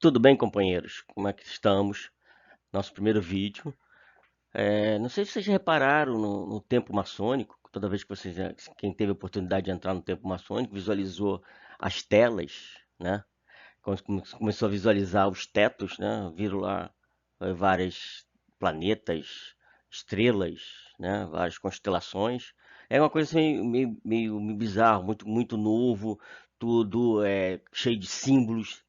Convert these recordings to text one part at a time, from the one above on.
Tudo bem, companheiros? Como é que estamos? Nosso primeiro vídeo. Não sei se vocês já repararam no templo maçônico. Toda vez que quem teve a oportunidade de entrar no templo maçônico, visualizou as telas, né? Quando começou a visualizar os tetos, né? Viram lá vários planetas, estrelas, né? Várias constelações. É uma coisa assim, meio bizarro, muito novo, tudo cheio de símbolos.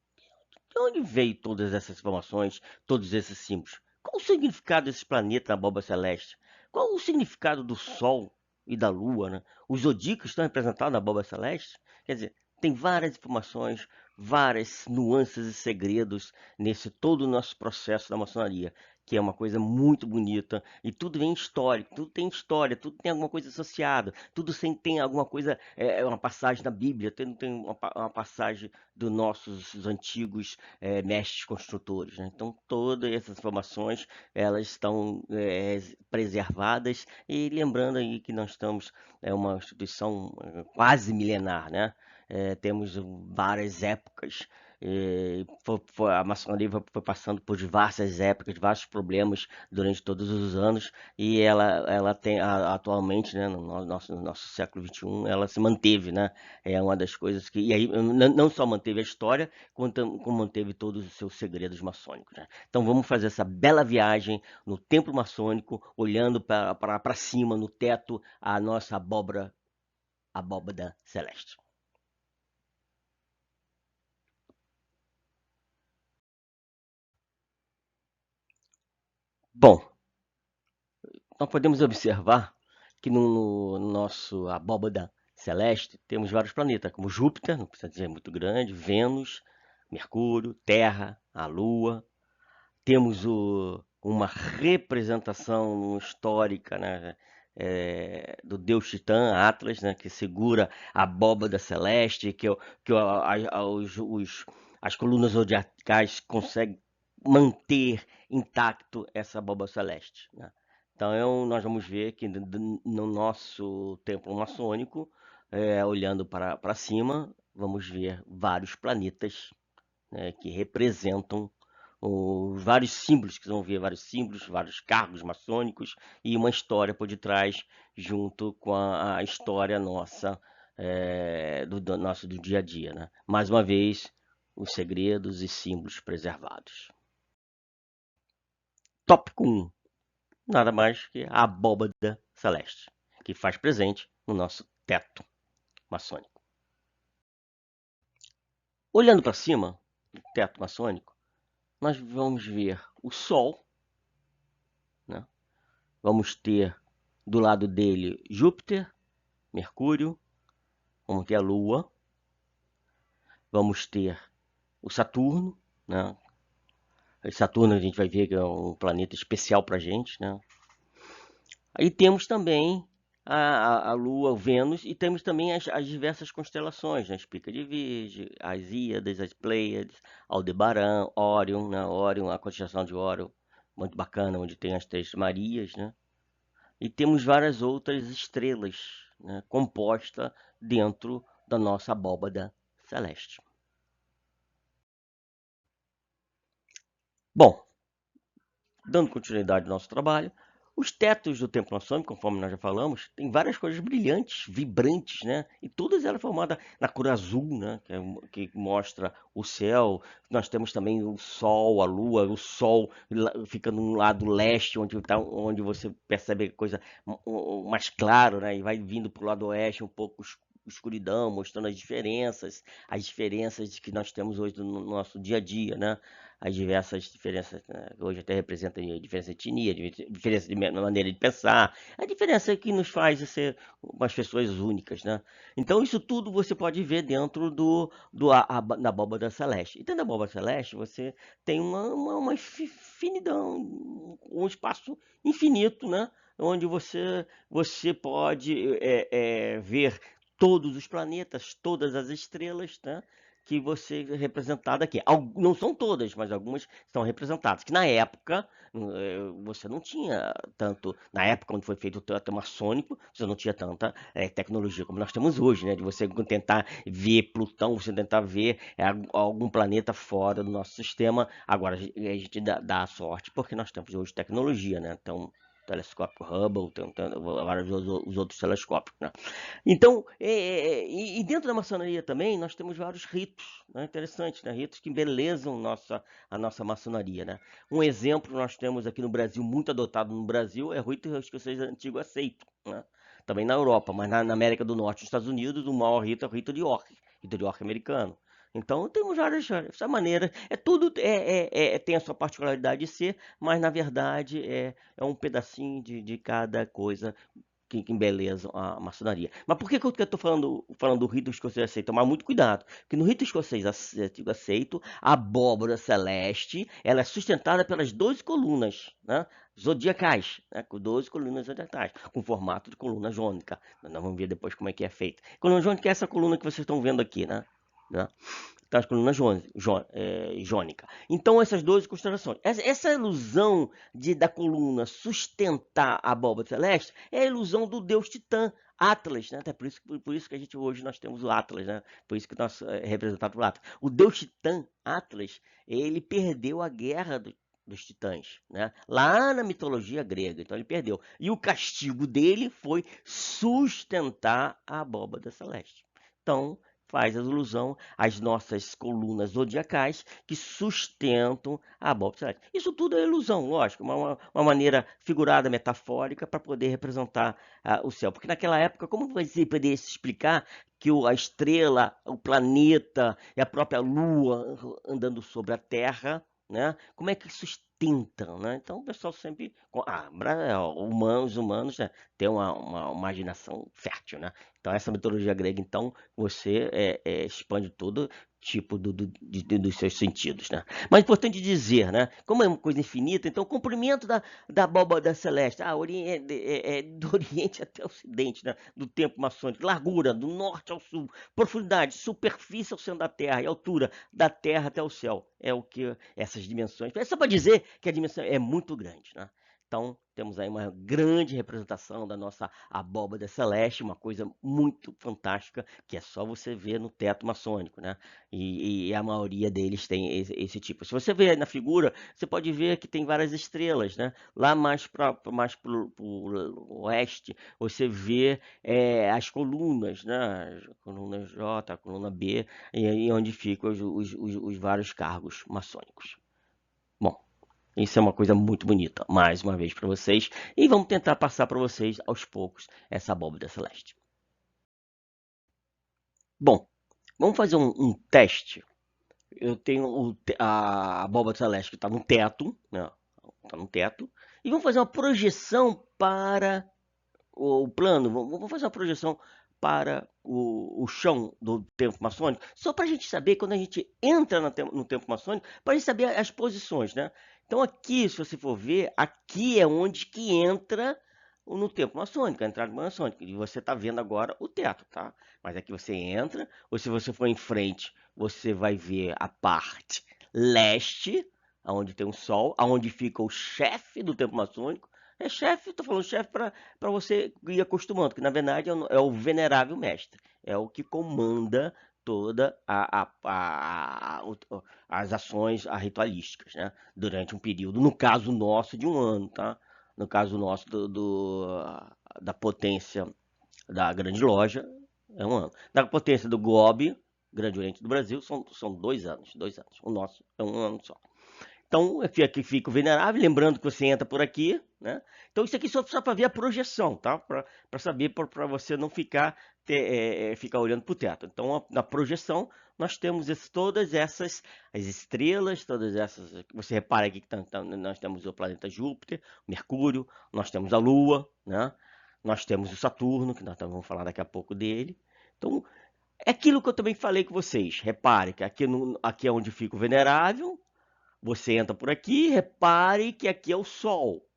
De onde veio todas essas informações, todos esses símbolos? Qual o significado desses planetas na abóbora celeste? Qual o significado do Sol e da Lua, né? Os zodíacos estão representados na abóbora celeste? Quer dizer, tem várias informações, várias nuances e segredos nesse todo o nosso processo da maçonaria, que é uma coisa muito bonita e tudo vem histórico, tudo tem história, tudo tem alguma coisa associada, tudo tem alguma coisa, uma passagem na Bíblia, tem uma passagem dos nossos antigos mestres construtores, né? Então todas essas informações elas estão preservadas e lembrando aí que nós estamos uma instituição quase milenar, né? Temos várias épocas. A maçonaria foi passando por diversas épocas, diversos problemas durante todos os anos e ela tem atualmente, né, no nosso século XXI, ela se manteve, né? É uma das coisas que e aí não só manteve a história, como manteve todos os seus segredos maçônicos, né? Então vamos fazer essa bela viagem no templo maçônico, olhando para cima, no teto, a nossa abóbada celeste. Bom, nós podemos observar que no nosso abóbada celeste temos vários planetas, como Júpiter, não precisa dizer muito grande, Vênus, Mercúrio, Terra, a Lua. Temos uma representação histórica, né, do deus Titã, Atlas, né, que segura a abóbada celeste, as colunas zodiacais conseguem manter intacto essa abóbada celeste, né? Então nós vamos ver que no nosso templo maçônico, olhando para cima, vamos ver vários planetas, né, que representam os vários símbolos, que vão ver vários símbolos, vários cargos maçônicos e uma história por detrás, junto com a história nossa, do dia a dia, né? Mais uma vez, os segredos e símbolos preservados. Tópico 1. Nada mais que a abóbada celeste, que faz presente no nosso teto maçônico. Olhando para cima do teto maçônico, nós vamos ver o Sol, né? Vamos ter do lado dele Júpiter, Mercúrio, vamos ter a Lua, vamos ter o Saturno, né? Saturno a gente vai ver que é um planeta especial para a gente, né? Aí temos também a Lua, o Vênus, e temos também as diversas constelações, né? As Pica de Virgem, as Íadas, as Pleiades, Aldebaran, Órion, né? Órion, a constelação de Órion, muito bacana, onde tem as Três Marias, né? E temos várias outras estrelas, né, composta dentro da nossa abóbada celeste. Bom, dando continuidade ao nosso trabalho, os tetos do templo maçônico, conforme nós já falamos, tem várias coisas brilhantes, vibrantes, né? E todas elas formadas na cor azul, né? Que mostra o céu. Nós temos também o sol, a lua, o sol fica no lado leste, onde você percebe a coisa mais claro, né? E vai vindo para o lado oeste um pouco escuridão, mostrando as diferenças que nós temos hoje no nosso dia a dia, né? As diversas diferenças, né? Hoje até representa a diferença de etnia, diferença de maneira de pensar, a diferença que nos faz ser umas pessoas únicas, né? Então isso tudo você pode ver dentro da abóbada celeste. E dentro da abóbada celeste você tem uma infinidão, um espaço infinito, né? Onde você pode ver todos os planetas, todas as estrelas, né? que você é representada aqui. Não são todas, mas algumas são representadas. Que na época você não tinha tanto. Na época, quando foi feito o teatro maçônico, você não tinha tanta tecnologia como nós temos hoje, né? De você tentar ver Plutão, você tentar ver algum planeta fora do nosso sistema. Agora, a gente dá a sorte porque nós temos hoje tecnologia, né? Então, telescópio Hubble, tem vários os outros telescópios, né? Então, e dentro da maçonaria também, nós temos vários ritos, né, interessantes, né, ritos que embelezam a nossa maçonaria, né? Um exemplo nós temos aqui no Brasil, muito adotado no Brasil, é o rito escocês antigo aceito, né? Também na Europa, mas na América do Norte, nos Estados Unidos, o maior rito é o rito de York americano. Então, temos várias maneiras, tudo tem a sua particularidade de ser, mas na verdade é um pedacinho de cada coisa que embelezam a maçonaria. Mas por que eu estou falando do rito escocês aceito? Tomar muito cuidado, porque no rito escocês aceito, a abóbora celeste ela é sustentada pelas 12 colunas, né, zodiacais, né, com 12 colunas zodiacais, com formato de coluna jônica. Nós vamos ver depois como é que é feito. Coluna jônica é essa coluna que vocês estão vendo aqui, né? Das colunas jônica. Então, essas 12 constelações. Essa ilusão da coluna sustentar a abóbora celeste é a ilusão do deus Titã, Atlas, né? Até por isso que a gente hoje nós temos o Atlas, né? Por isso que nós é representado por Atlas. O deus Titã, Atlas, ele perdeu a guerra dos titãs, né? Lá na mitologia grega, então ele perdeu. E o castigo dele foi sustentar a abóbora celeste. Então, faz alusão às nossas colunas zodiacais que sustentam a abóbora celeste. Isso tudo é ilusão, lógico, uma maneira figurada, metafórica, para poder representar o céu. Porque naquela época, como você poderia se explicar que a estrela, o planeta e a própria Lua andando sobre a Terra, né? Como é que sustentam, né? Então o pessoal sempre, os humanos, né, têm uma imaginação fértil, né? Então essa mitologia grega, então, você expande todo tipo dos seus sentidos, né? Mas é importante dizer, né? Como é uma coisa infinita, então o comprimento da abóbada celeste, do Oriente até o Ocidente, né? Do tempo maçônico, largura, do norte ao sul, profundidade, superfície ao centro da Terra e altura da Terra até o céu. É o que essas dimensões. É só para dizer que a dimensão é muito grande, né? Então, temos aí uma grande representação da nossa abóbada celeste, uma coisa muito fantástica, que é só você ver no teto maçônico, né? E a maioria deles tem esse tipo. Se você ver na figura, você pode ver que tem várias estrelas, né? Lá mais para o oeste, você vê as colunas, né? A coluna J, a coluna B, e onde ficam os vários cargos maçônicos. Bom, isso é uma coisa muito bonita, mais uma vez para vocês. E vamos tentar passar para vocês, aos poucos, essa abóbora celeste. Bom, vamos fazer um teste. Eu tenho a abóbora celeste que está no teto, né? Está no teto. E vamos fazer uma projeção para o plano. Vamos fazer uma projeção para o chão do templo maçônico, só para a gente saber, quando a gente entra no templo maçônico, para a gente saber as posições, né? Então aqui, se você for ver, aqui é onde que entra no templo maçônico, a entrada maçônica. E você está vendo agora o teto, tá? Mas aqui você entra, ou se você for em frente, você vai ver a parte leste, aonde tem o sol, aonde fica o chefe do templo maçônico. É chefe, estou falando chefe para você ir acostumando, que na verdade é o venerável mestre, é o que comanda toda as ações ritualísticas, né? Durante um período, no caso nosso, de um ano, tá? No caso nosso da potência da grande loja, é um ano. Da potência do GOB, Grande Oriente do Brasil, são 2 anos, 2 anos. O nosso é um ano só. Então, aqui fica o venerável, lembrando que você entra por aqui, né? Então, isso aqui só para ver a projeção, tá? Para saber, para você não ficar olhando para o teto. Então, na projeção, nós temos todas essas, as estrelas, todas essas. Você repara aqui que nós temos o planeta Júpiter, Mercúrio, nós temos a Lua, né? Nós temos o Saturno, que nós vamos falar daqui a pouco dele. Então, é aquilo que eu também falei com vocês. Repare que aqui é onde fica o venerável. Você entra por aqui, repare que aqui é o sol.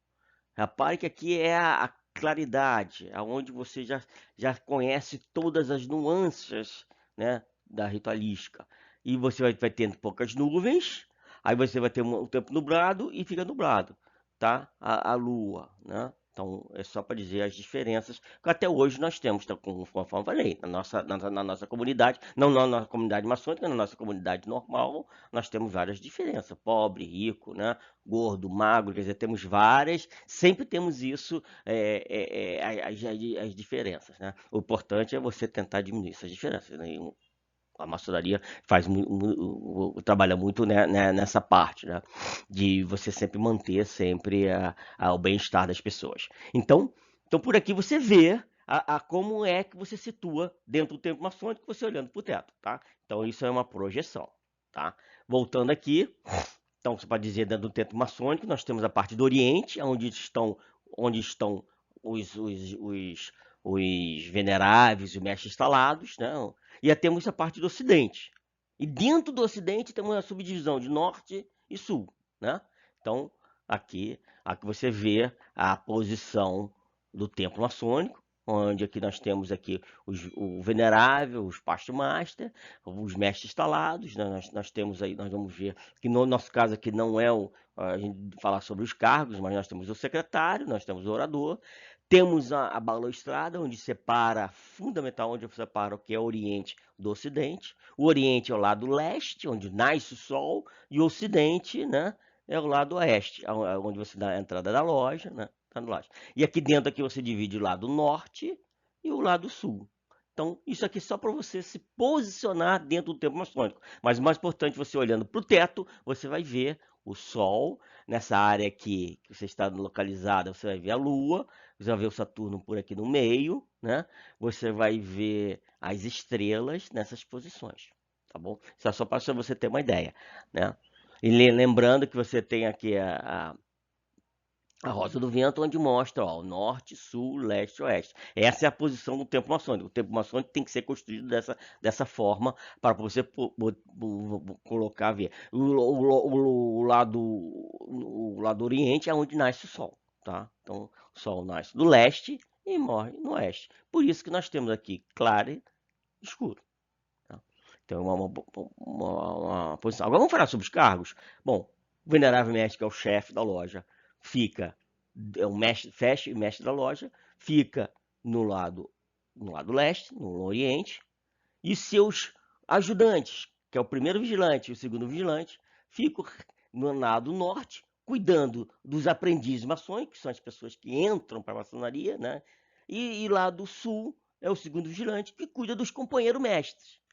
Repare que aqui é a claridade, aonde você já conhece todas as nuances, né, da ritualística. e você vai tendo poucas nuvens, aí você vai ter um tempo nublado e fica nublado, tá? A lua, né? Então, é só para dizer as diferenças que até hoje nós temos, tá? Conforme eu falei, na nossa comunidade, não na nossa comunidade maçônica, na nossa comunidade normal, nós temos várias diferenças, pobre, rico, né? Gordo, magro, quer dizer, temos várias, sempre temos isso, as diferenças, né? O importante é você tentar diminuir essas diferenças, né? A maçonaria trabalha muito, né, nessa parte, né, de você sempre manter sempre o bem-estar das pessoas. Então, por aqui você vê como é que você situa dentro do templo maçônico, você olhando para o teto, tá? Então isso é uma projeção, tá? Voltando aqui, então você pode dizer dentro do templo maçônico, nós temos a parte do Oriente, onde estão os veneráveis e mestres instalados, né? E aí temos a parte do Ocidente. E dentro do Ocidente temos a subdivisão de Norte e Sul, né? Então, aqui você vê a posição do templo maçônico, onde aqui nós temos aqui o venerável, os pasto-master, os mestres instalados, né? Nós temos aí, nós vamos ver que no nosso caso aqui não é a gente falar sobre os cargos, mas nós temos o secretário, nós temos o orador, temos a balaustrada, onde separa, fundamental, onde separa o que é o Oriente do Ocidente. O Oriente é o lado leste, onde nasce o Sol, e o Ocidente, né, é o lado oeste, onde você dá a entrada da loja, né, tá na loja. E aqui dentro aqui você divide o lado norte e o lado sul. Então, isso aqui é só para você se posicionar dentro do templo maçônico. Mas o mais importante, você olhando para o teto, você vai ver o Sol. Nessa área aqui que você está localizada, você vai ver a Lua. Você vai ver o Saturno por aqui no meio, né? Você vai ver as estrelas nessas posições, tá bom? Isso é só para você ter uma ideia, né? E lembrando que você tem aqui a rosa do vento, onde mostra, ó, o norte, sul, leste, oeste. Essa é a posição do templo maçônico. O templo maçônico tem que ser construído dessa forma para você colocar, ver. O lado oriente é onde nasce o sol, tá? Então, o sol nasce do leste e morre no oeste. Por isso que nós temos aqui claro e escuro. Tá? Então, uma posição. Agora vamos falar sobre os cargos. Bom, o venerável mestre, que é o chefe da loja, fica, é o mestre, fecha e mestre da loja, fica no lado leste, no oriente, e seus ajudantes, que é o primeiro vigilante e o segundo vigilante, ficam no lado norte, cuidando dos aprendizes maçônicos, que são as pessoas que entram para a maçonaria, né? E lá do sul é o segundo vigilante, que cuida dos companheiros mestres.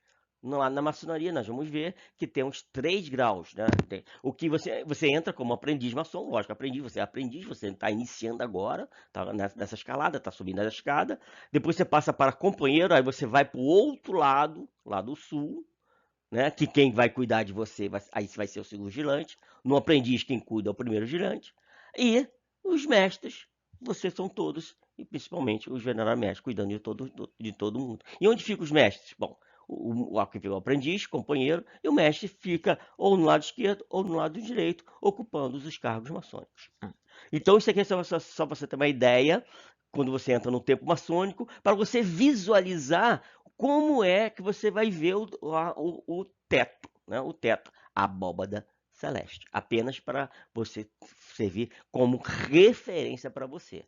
Lá na maçonaria nós vamos ver que temos 3 graus, né? O que você entra como aprendiz maçom, lógico, aprendiz, você é aprendiz, você está iniciando agora, está nessa escalada, está subindo a escada. Depois você passa para companheiro, aí você vai para o outro lado, lá do sul, né? Que quem vai cuidar de você, aí vai ser o segundo vigilante. No aprendiz, quem cuida é o primeiro vigilante. E os mestres, vocês são todos, e principalmente os veneráveis mestres, cuidando de todo mundo. E onde ficam os mestres? Bom, o aprendiz, companheiro, e o mestre fica ou no lado esquerdo ou no lado direito, ocupando os cargos maçônicos. Então, isso aqui é só para você ter uma ideia, quando você entra no templo maçônico, para você visualizar como é que você vai ver o teto, né? O teto, a abóbada celeste, apenas para você servir como referência para você.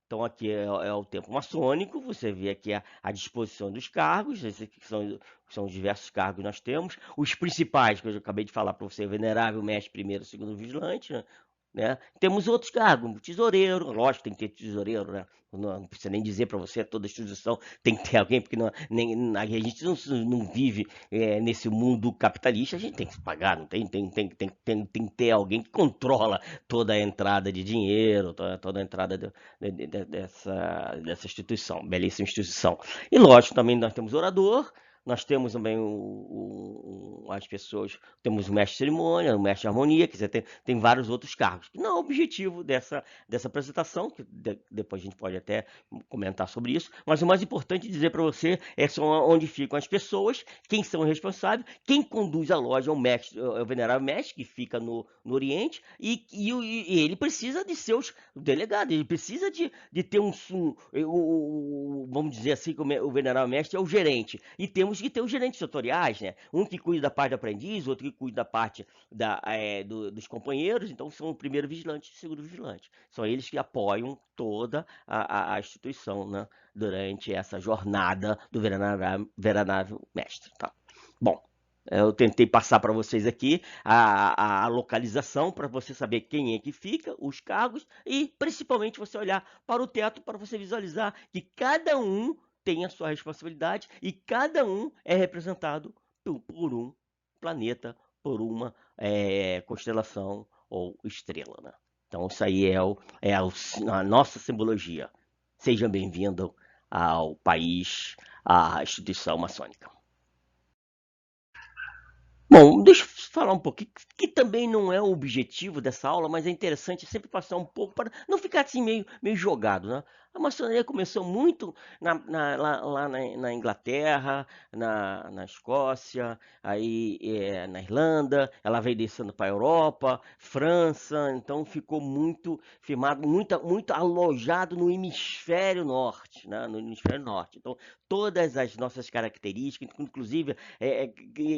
Então aqui é o templo maçônico, você vê aqui a disposição dos cargos, esses aqui são os diversos cargos que nós temos. Os principais, que eu já acabei de falar para você, venerável, mestre, primeiro, segundo vigilante, né? Temos outros cargos, tesoureiro, lógico, tem que ter tesoureiro, né? Não precisa nem dizer para você, toda instituição tem que ter alguém, porque a gente não vive nesse mundo capitalista, a gente tem que pagar, não tem que ter alguém que controla toda a entrada de dinheiro, toda a entrada dessa instituição, belíssima instituição. E lógico, também nós temos orador, nós temos também as pessoas, temos o mestre de cerimônia, o mestre de harmonia, quer dizer, tem vários outros cargos. Que não é o objetivo dessa apresentação, que depois a gente pode até comentar sobre isso, mas o mais importante dizer para você são onde ficam as pessoas, quem são os responsáveis, quem conduz a loja é o venerável mestre, que fica no Oriente, e ele precisa de seus delegados, ele precisa de ter vamos dizer assim, o venerável mestre é o gerente, e temos que ter os gerentes setoriais, né? Um que cuida da parte do aprendiz, outro que cuida da parte dos companheiros. Então, são o primeiro vigilante e o segundo vigilante. São eles que apoiam toda a instituição, né? Durante essa jornada do veterinário mestre, tá? Bom, eu tentei passar para vocês aqui a localização para você saber quem é que fica, os cargos e principalmente você olhar para o teto para você visualizar que cada um tem a sua responsabilidade e cada um é representado por um planeta, por uma constelação ou estrela, né? Então isso aí a nossa simbologia. Seja bem-vindo ao país, à instituição maçônica. Bom, deixa eu falar um pouquinho, que também não é o objetivo dessa aula, mas é interessante sempre passar um pouco para não ficar assim meio jogado, né? A maçonaria começou muito lá na Inglaterra, na Escócia, aí na Irlanda, ela veio descendo para a Europa, França, então ficou muito firmado, muito alojado no hemisfério norte, né? No hemisfério norte. Então, todas as nossas características, inclusive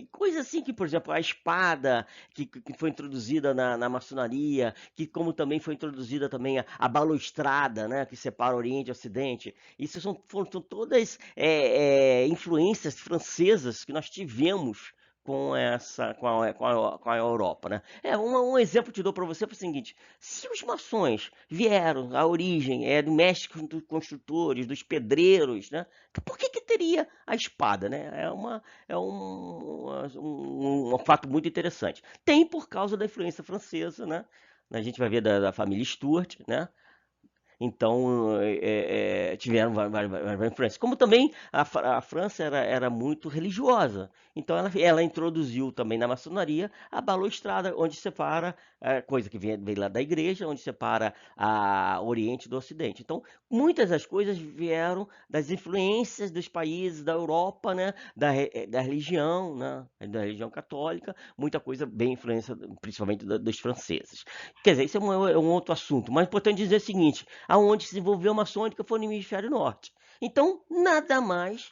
coisa assim que, por exemplo, a espada que foi introduzida na maçonaria, que como também foi introduzida também a balustrada, né, que separa Oriente e Ocidente. Isso são todas influências francesas que nós tivemos com a Europa, né? Um exemplo que eu te dou para você é o seguinte: se os maçons vieram, a origem é do mestre dos construtores, dos pedreiros, né? Por que teria a espada, né? Um fato muito interessante. Tem por causa da influência francesa, né? A gente vai ver da família Stuart, né? Então, tiveram várias influências. Como também a França era muito religiosa. Então, ela introduziu também na maçonaria a balustrada, onde separa, coisa que vem lá da igreja, onde separa o Oriente do Ocidente. Então, muitas das coisas vieram das influências dos países da Europa, né? Da religião, né? Da religião católica. Muita coisa bem influência, principalmente dos franceses. Quer dizer, isso é um outro assunto. Mas é importante dizer o seguinte: aonde se desenvolveu a maçônica foi no hemisfério norte. Então, nada mais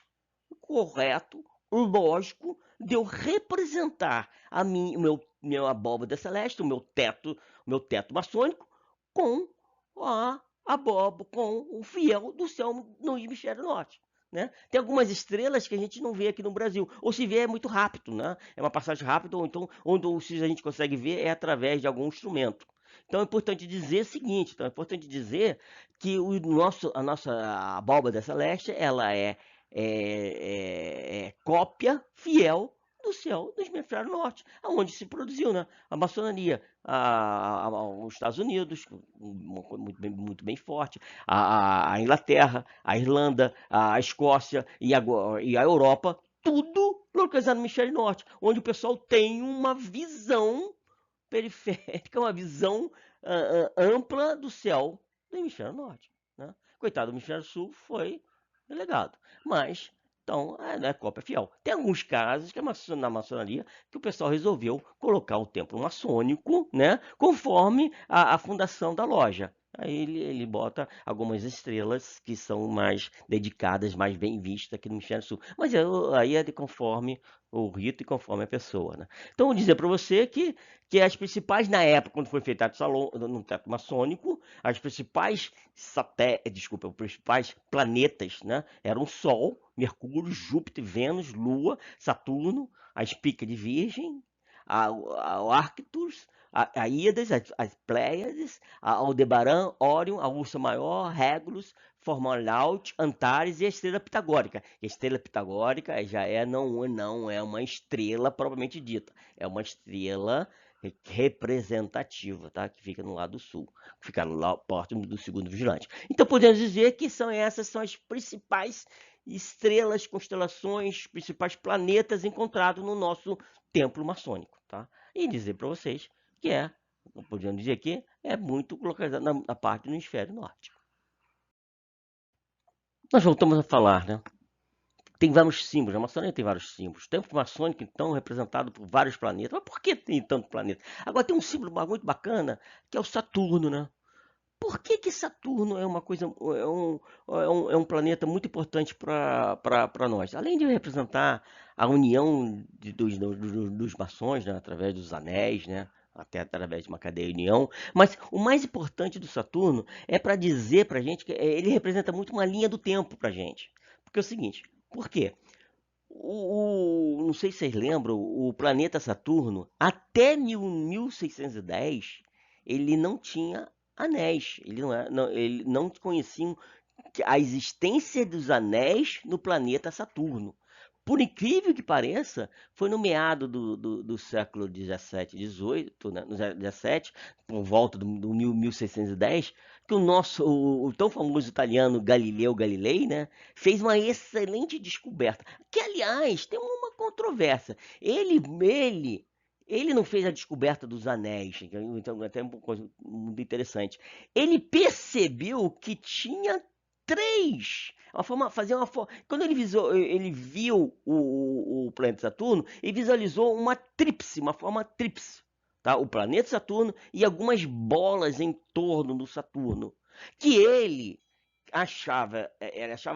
correto, lógico, de eu representar minha abóbada celeste, o meu teto maçônico, com a abóbada, com o fiel do céu no hemisfério norte. Né? Tem algumas estrelas que a gente não vê aqui no Brasil, ou se vê é muito rápido, né? É uma passagem rápida, ou então, ou se a gente consegue ver é através de algum instrumento. Então é importante dizer o seguinte, então é importante dizer que a nossa abóbada celeste, ela é cópia fiel do céu do hemisfério norte, aonde se produziu, né? A maçonaria, os Estados Unidos, muito bem forte, a Inglaterra, a Irlanda, a Escócia e a Europa, tudo localizado no hemisfério norte, onde o pessoal tem uma visão periférica, uma visão ampla do céu do hemisfério norte. Né? Coitado, do hemisfério sul foi delegado. Mas, então, é cópia fiel. Tem alguns casos que na maçonaria que o pessoal resolveu colocar o templo maçônico, né, conforme a fundação da loja. Aí ele bota algumas estrelas que são mais dedicadas, mais bem vistas aqui no hemisfério sul. Mas aí é de conforme o rito e conforme a pessoa. Né? Então, vou dizer para você que as principais, na época, quando foi feito no teto maçônico, as principais os principais planetas, né, eram o Sol, Mercúrio, Júpiter, Vênus, Lua, Saturno, a espica de Virgem, o Arcturus, a Íades, as Pléiades, a Aldebaran, Órion, a Ursa Maior, Regulus, Fomalhaut, Antares e a estrela pitagórica. A estrela pitagórica não é uma estrela propriamente dita, é uma estrela representativa, tá? Que fica no lado sul, fica lá próximo do segundo vigilante. Então podemos dizer que essas são as principais estrelas, constelações, principais planetas encontrados no nosso templo maçônico, tá? E dizer para vocês que podemos dizer que é muito localizado na parte do hemisfério norte. Nós voltamos a falar, né? Tem vários símbolos, a maçonaria tem vários símbolos. O templo maçônico, então, representado por vários planetas. Mas por que tem tanto planeta? Agora tem um símbolo muito bacana, que é o Saturno, né? Por que que Saturno é uma coisa, é um planeta muito importante para nós? Além de representar a união dos maçons, né, através dos anéis, né, até através de uma cadeia de união, mas o mais importante do Saturno é para dizer para a gente que ele representa muito uma linha do tempo para a gente. Porque é o seguinte, por quê? Não sei se vocês lembram, o planeta Saturno, até 1610, ele não tinha anéis. Ele não conhecia a existência dos anéis no planeta Saturno. Por incrível que pareça, foi no meado do século 17, 18, né, no 17, por volta do 1610, que o tão famoso italiano Galileu Galilei, né, fez uma excelente descoberta. Que, aliás, tem uma controvérsia. Ele não fez a descoberta dos anéis, então até uma coisa muito interessante. Ele percebeu que tinha três. Quando ele viu o planeta Saturno, ele visualizou uma tríplice, uma forma tríplice. Tá? O planeta Saturno e algumas bolas em torno do Saturno. Que achava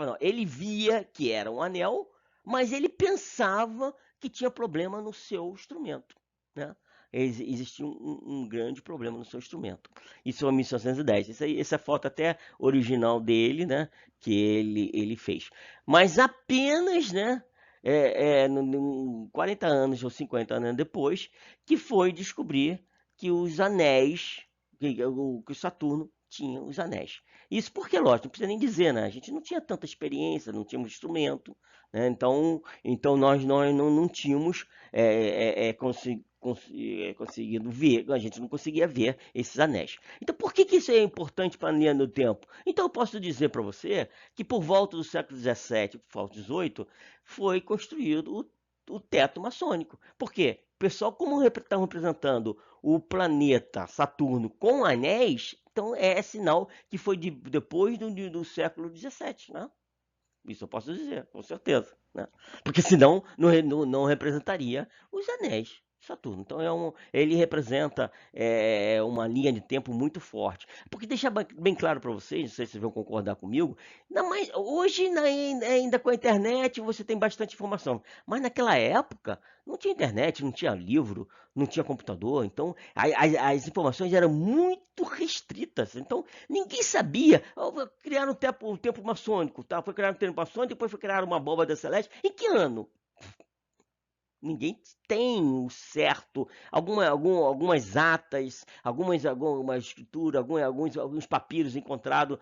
não, ele via que era um anel, mas ele pensava que tinha problema no seu instrumento. Né? Existia um grande problema no seu instrumento. Isso é 1910. Essa foto até original dele, né? Que ele fez. Mas apenas, né? 40 anos ou 50 anos depois, que foi descobrir que os anéis, que o Saturno tinha os anéis. Isso porque, lógico, não precisa nem dizer, né? A gente não tinha tanta experiência, não tínhamos instrumento, né? Então nós não tínhamos conseguindo ver, a gente não conseguia ver esses anéis. Então, por que isso é importante para a linha do tempo? Então, eu posso dizer para você que por volta do século XVII, por volta do XVIII, foi construído o teto maçônico. Por quê? O pessoal, como estão representando o planeta Saturno com anéis, então é sinal que foi depois do século XVII, né? Isso eu posso dizer, com certeza. Né? Porque senão não representaria os anéis de Saturno. Então ele representa uma linha de tempo muito forte. Porque deixar bem claro para vocês, não sei se vocês vão concordar comigo, hoje ainda com a internet você tem bastante informação. Mas naquela época não tinha internet, não tinha livro, não tinha computador. Então as informações eram muito restritas. Então ninguém sabia. Criaram o tempo maçônico, tá? Foi criado o tempo maçônico, depois foi criada uma abóbada celeste. Em que ano? Ninguém tem o certo. Algumas atas, alguma escritura, alguns papiros encontrados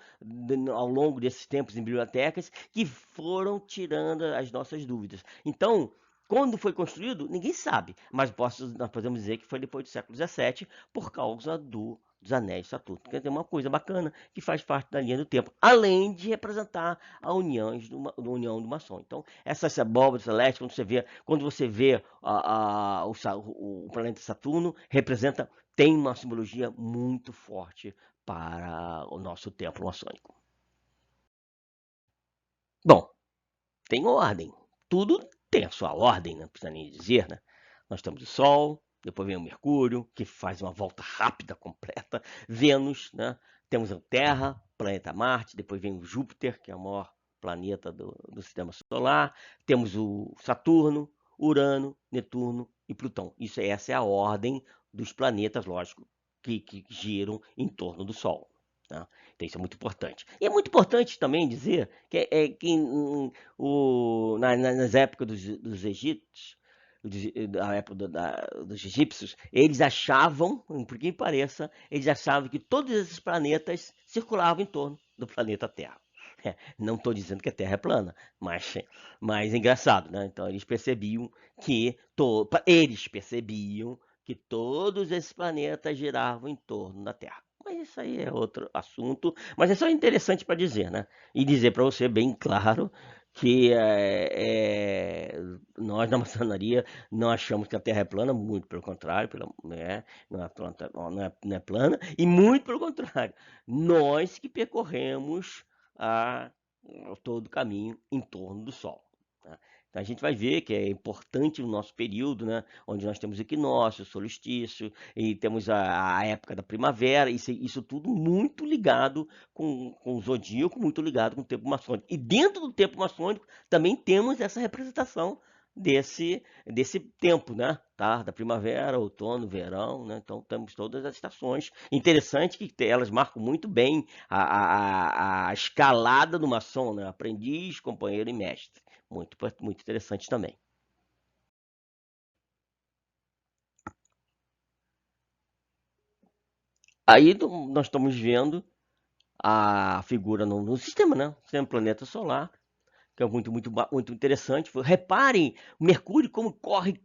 ao longo desses tempos em bibliotecas que foram tirando as nossas dúvidas. Então, quando foi construído, ninguém sabe, mas nós podemos dizer que foi depois do século XVII por causa dos anéis de Saturno. Quer dizer, uma coisa bacana que faz parte da linha do tempo, além de representar a união do maçom. Então, essa abóbora celeste, quando você vê o planeta Saturno, tem uma simbologia muito forte para o nosso templo maçônico. Bom, tem ordem. Tudo tem a sua ordem, não precisa nem dizer, né? Nós temos o Sol, depois vem o Mercúrio, que faz uma volta rápida, completa. Vênus, né? Temos a Terra, planeta Marte, depois vem o Júpiter, que é o maior planeta do sistema solar. Temos o Saturno, Urano, Netuno e Plutão. Essa é a ordem dos planetas, lógico, que giram em torno do Sol. Tá? Então isso é muito importante. E é muito importante também dizer que nas épocas dos egípcios, da época dos egípcios, eles achavam, por que pareça, eles achavam que todos esses planetas circulavam em torno do planeta Terra. Não estou dizendo que a Terra é plana, mas é engraçado, né? Então eles percebiam que todos esses planetas giravam em torno da Terra. Mas isso aí é outro assunto. Mas é só interessante para dizer, né? E dizer para você bem claro que nós na maçonaria não achamos que a Terra é plana, muito pelo contrário, né? Não é plana, e muito pelo contrário, nós que percorremos a, todo o caminho em torno do Sol. Tá? Então, a gente vai ver que é importante o nosso período, né? Onde nós temos equinócio, solstício, e temos a época da primavera, isso tudo muito ligado com o zodíaco, muito ligado com o tempo maçônico. E dentro do tempo maçônico também temos essa representação desse tempo, né? Tá? Da primavera, outono, verão, né? Então temos todas as estações. Interessante que elas marcam muito bem a escalada do maçom, né? Aprendiz, companheiro e mestre. Muito interessante também. Aí nós estamos vendo a figura no sistema, né? Sistema planeta solar, que é muito interessante. Reparem, Mercúrio como corre,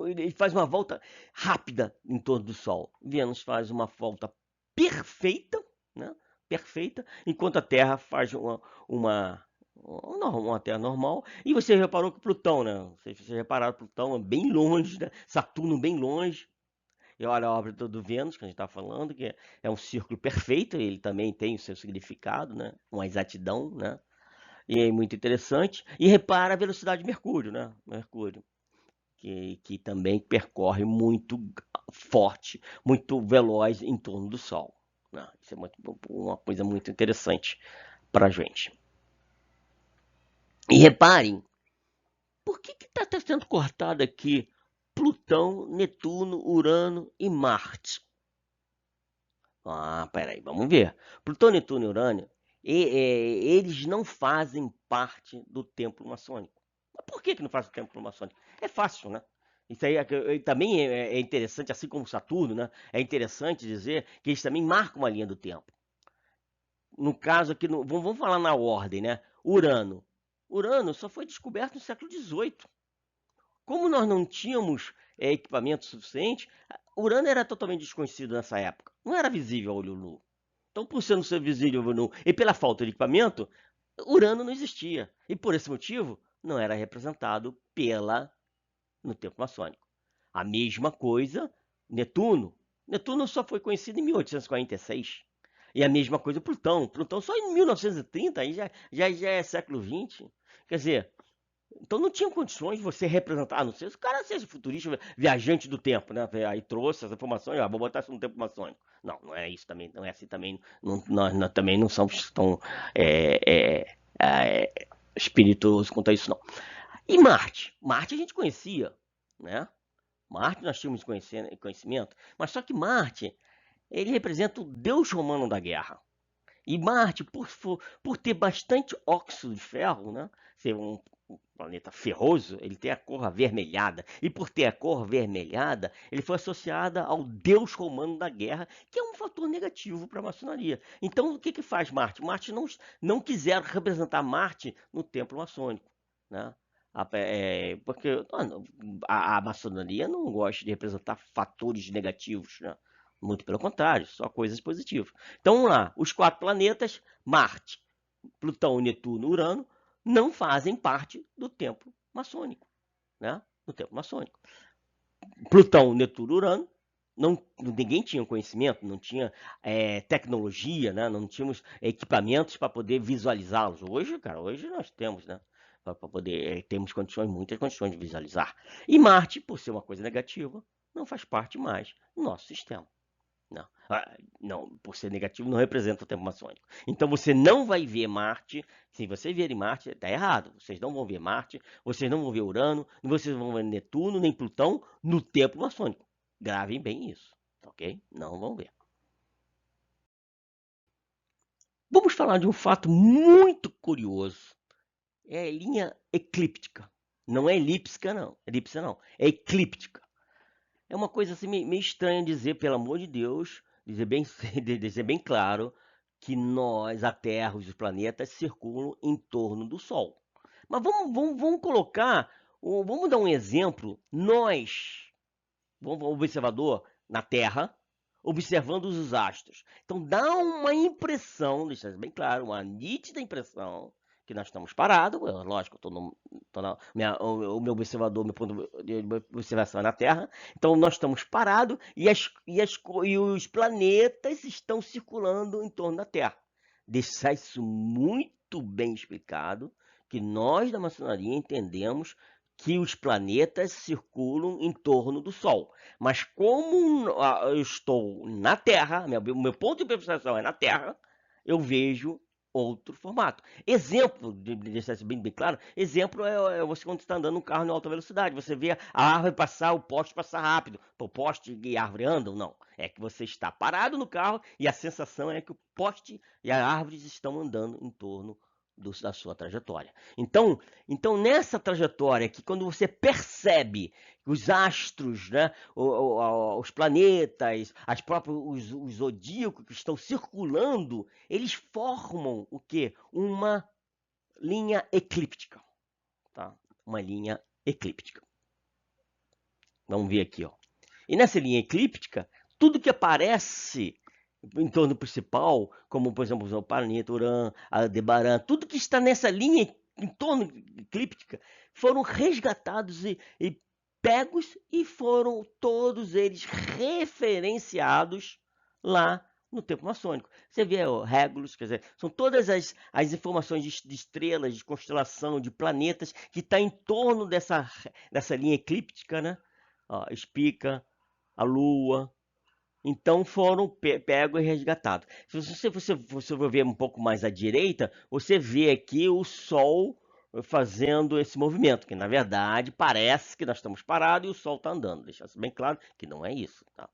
ele faz uma volta rápida em torno do Sol. Vênus faz uma volta perfeita, né? Perfeita, enquanto a Terra faz uma, uma Terra normal. E você reparou que Plutão, né? Vocês repararam, Plutão é bem longe, né? Saturno bem longe. E olha a obra do Vênus, que a gente está falando, que é um círculo perfeito, ele também tem o seu significado, né? Uma exatidão, né? E é muito interessante. E repara a velocidade de Mercúrio, né? Mercúrio, que também percorre muito forte, muito veloz em torno do Sol. Né? Isso é uma coisa muito interessante para a gente. E reparem, por que está sendo cortado aqui Plutão, Netuno, Urano e Marte? Ah, peraí, vamos ver. Plutão, Netuno e Urano, eles não fazem parte do templo maçônico. Mas por que não fazem do templo maçônico? É fácil, né? Isso aí também é interessante, assim como Saturno, né? É interessante dizer que eles também marcam uma linha do tempo. No caso aqui, vamos falar na ordem, né? Urano. Urano só foi descoberto no século XVIII. Como nós não tínhamos equipamento suficiente, Urano era totalmente desconhecido nessa época. Não era visível a olho nu. Então, por ser não ser visível no, e pela falta de equipamento, Urano não existia. E por esse motivo, não era representado no tempo maçônico. A mesma coisa, Netuno. Netuno só foi conhecido em 1846. E a mesma coisa Plutão. Plutão só em 1930, aí já é século XX. Quer dizer, então não tinha condições de você representar, a não ser se o cara seja futurista, viajante do tempo, né? Aí trouxe essa informação e vou botar isso no tempo maçônico. Não, não é isso também, não é assim também. Nós também não somos tão espirituosos quanto a isso, não. E Marte? Marte a gente conhecia, né? Marte nós tínhamos conhecimento, mas só que Marte, ele representa o deus romano da guerra. E Marte, por ter bastante óxido de ferro, né? Ser um planeta ferroso, ele tem a cor avermelhada. E por ter a cor avermelhada, ele foi associado ao deus romano da guerra, que é um fator negativo para a maçonaria. Então, o que faz Marte? Marte não quiseram representar Marte no templo maçônico, né? Porque a maçonaria não gosta de representar fatores negativos, né? Muito pelo contrário, só coisas positivas. Então vamos lá, os quatro planetas, Marte, Plutão, Netuno, Urano, não fazem parte do templo maçônico, né? Do templo maçônico. Plutão, Netuno, Urano, ninguém tinha conhecimento, não tinha tecnologia, né? Não tínhamos equipamentos para poder visualizá-los. Hoje, cara, hoje nós temos, né? Para poder, temos condições, muitas condições de visualizar. E Marte, por ser uma coisa negativa, não faz parte mais do nosso sistema. Não. Não, por ser negativo não representa o tempo maçônico. Então você não vai ver Marte. Se você ver Marte, está errado. Vocês não vão ver Marte, vocês não vão ver Urano, vocês não vão ver Netuno, nem Plutão no tempo maçônico. Gravem bem isso, ok? Não vão ver. Vamos falar de um fato muito curioso. É a linha eclíptica. Não é elíptica, não. Elipse não. É eclíptica. É uma coisa assim meio estranha dizer, pelo amor de Deus, dizer bem claro que nós, a Terra, os planetas circulam em torno do Sol. Mas vamos colocar, vamos dar um exemplo, nós, vamos observador na Terra, observando os astros. Então dá uma impressão, deixa bem claro, uma nítida impressão que nós estamos parados. Lógico, eu o meu observador, meu ponto de observação é na Terra. Então nós estamos parados e os planetas estão circulando em torno da Terra. Deixar isso muito bem explicado que nós da maçonaria entendemos que os planetas circulam em torno do Sol. Mas como eu estou na Terra, o meu ponto de observação é na Terra, eu vejo outro formato. Exemplo, de deixar isso bem claro, exemplo é você quando está andando num carro em alta velocidade, você vê a árvore passar, o poste passar rápido. O poste e a árvore andam? Não. É que você está parado no carro e a sensação é que o poste e as árvores estão andando em torno da sua trajetória. Então, nessa trajetória que quando você percebe os astros, né, os planetas, os zodíacos que estão circulando, eles formam o quê? Uma linha eclíptica. Tá? Uma linha eclíptica. Vamos ver aqui, ó. E nessa linha eclíptica, tudo que aparece em torno principal, como por exemplo o planeta Urano, Aldebaran, tudo que está nessa linha em torno eclíptica foram resgatados e pegos e foram todos eles referenciados lá no tempo maçônico. Você vê o Regulus, quer dizer, são todas as informações de estrelas, de constelação, de planetas que está em torno dessa linha eclíptica, né? Ó, Spica, a Lua. Então foram pegos e resgatados. Se você for ver um pouco mais à direita, você vê aqui o Sol fazendo esse movimento, que na verdade parece que nós estamos parados e o Sol está andando. Deixar isso bem claro que não é isso. Tá?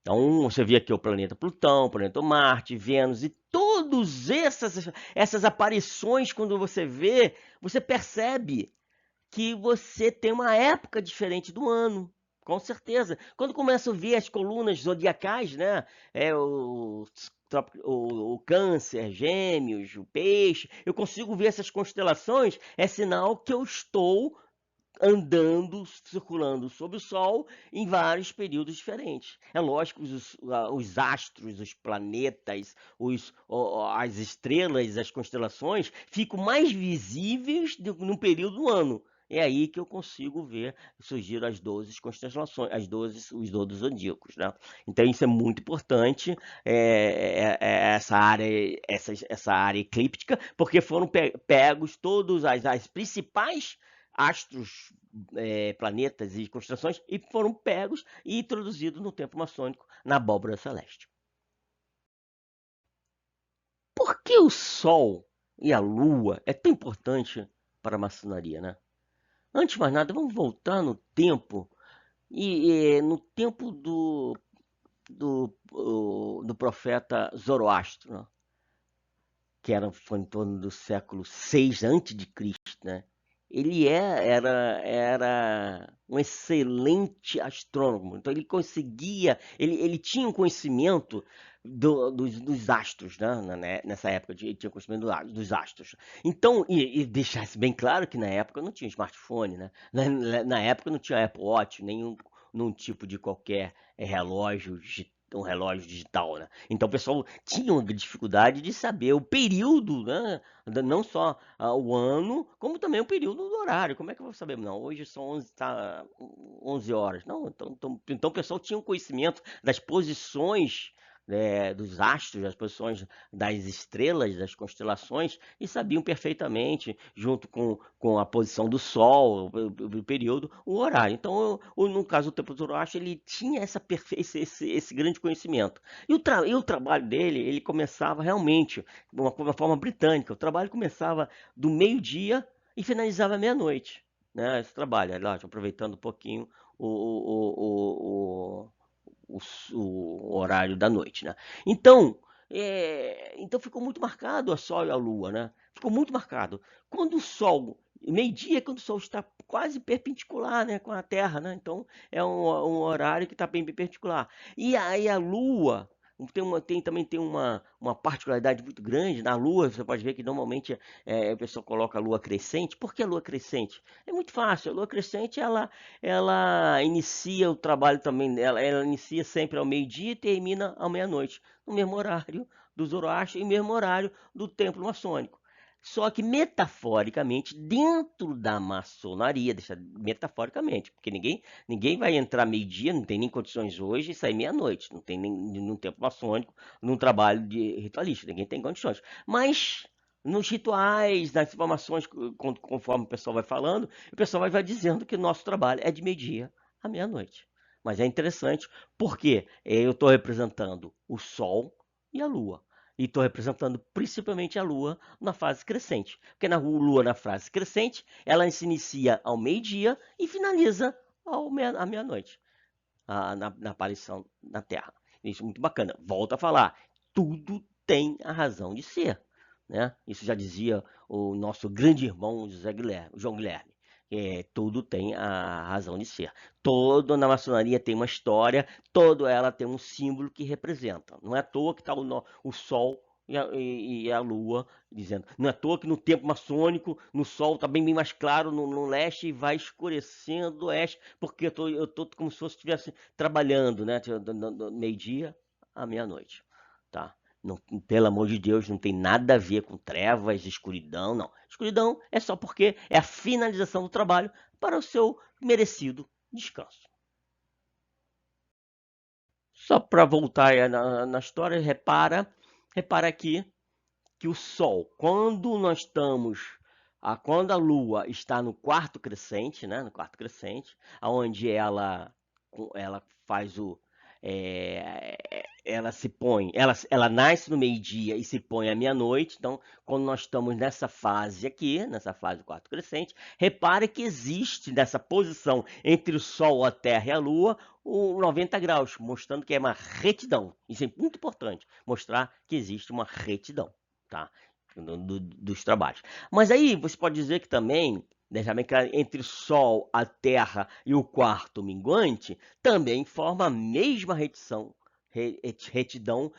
Então você vê aqui o planeta Plutão, o planeta Marte, Vênus e todas essas aparições, quando você vê, você percebe que você tem uma época diferente do ano. Com certeza. Quando começa a ver as colunas zodiacais, né? O câncer, gêmeos, o peixe, eu consigo ver essas constelações, é sinal que eu estou andando, circulando sobre o Sol em vários períodos diferentes. É lógico que os astros, os planetas, as estrelas, as constelações ficam mais visíveis num período do ano. É aí que eu consigo ver surgir as 12 constelações, os 12 zodíacos, né? Então isso é muito importante, essa área eclíptica, porque foram pegos todos as principais astros, planetas e constelações e foram pegos e introduzidos no tempo maçônico na abóbora celeste. Por que o Sol e a Lua é tão importante para a maçonaria, né? Antes de mais nada, vamos voltar no tempo e no tempo do profeta Zoroastro, né? Que foi em torno do século 6 antes de Cristo, né? Ele era um excelente astrônomo, então ele conseguia, ele tinha um conhecimento dos astros, né? Nessa época ele tinha conhecimento dos astros. Então, e deixasse bem claro que na época não tinha smartphone, né? Na época não tinha Apple Watch, nenhum tipo de qualquer relógio digital, um relógio digital, né? Então o pessoal tinha uma dificuldade de saber o período, né? Não só o ano, como também o período do horário. Como é que eu vou saber? Não, hoje são 11 horas. Não, então o pessoal tinha um conhecimento das posições, dos astros, das posições das estrelas, das constelações, e sabiam perfeitamente, junto com a posição do Sol, o período, o horário. Então, no caso do tempo do Zoroastro, ele tinha esse grande conhecimento. E o trabalho dele, ele começava realmente de uma forma britânica. O trabalho começava do meio-dia e finalizava à meia-noite. Né? Esse trabalho, aliás, aproveitando um pouquinho o, o, o horário da noite, né? Então ficou muito marcado a Sol e a Lua, né? Ficou muito marcado. Quando o Sol, meio-dia, quando o Sol está quase perpendicular, né, com a Terra, né? Então é um horário que está bem perpendicular. E aí a Lua também tem uma particularidade muito grande. Na Lua, você pode ver que normalmente a pessoa coloca a Lua crescente. Por que a Lua crescente? É muito fácil. A Lua crescente, ela inicia o trabalho também dela. Ela inicia sempre ao meio-dia e termina à meia-noite. No mesmo horário do Zoroastro e no mesmo horário do templo maçônico. Só que metaforicamente, dentro da maçonaria, metaforicamente, porque ninguém vai entrar meio-dia, não tem nem condições hoje, e sair meia-noite, não tem nem no tempo maçônico, num trabalho de ritualista, ninguém tem condições. Mas nos rituais, nas informações, conforme o pessoal vai falando, o pessoal vai dizendo que o nosso trabalho é de meio-dia à meia-noite. Mas é interessante porque eu estou representando o Sol e a Lua. E estou representando principalmente a Lua na fase crescente. Porque na Lua, na fase crescente, ela se inicia ao meio-dia e finaliza à meia-noite, na aparição na Terra. Isso é muito bacana. Volto a falar, tudo tem a razão de ser. Né? Isso já dizia o nosso grande irmão João Guilherme. Tudo tem a razão de ser. Toda na maçonaria tem uma história, toda ela tem um símbolo que representa. Não é à toa que está o Sol e a Lua dizendo. Não é à toa que no tempo maçônico, no Sol está bem mais claro no leste e vai escurecendo no oeste, porque eu tô como se estivesse trabalhando, né? Do meio-dia à meia-noite. Tá? Não, pelo amor de Deus, não tem nada a ver com trevas, escuridão, não. Escuridão é só porque é a finalização do trabalho para o seu merecido descanso. Só para voltar na história, repara aqui que o Sol, quando nós estamos, quando a Lua está no quarto crescente, né, no quarto crescente, aonde ela faz ela se põe, ela nasce no meio-dia e se põe à meia-noite. Então, quando nós estamos nessa fase aqui, nessa fase do quarto crescente, repare que existe nessa posição entre o Sol, a Terra e a Lua, o 90 graus, mostrando que é uma retidão. Isso é muito importante, mostrar que existe uma retidão, tá? Dos trabalhos. Mas aí você pode dizer que também, entre o Sol, a Terra e o quarto minguante, também forma a mesma retidão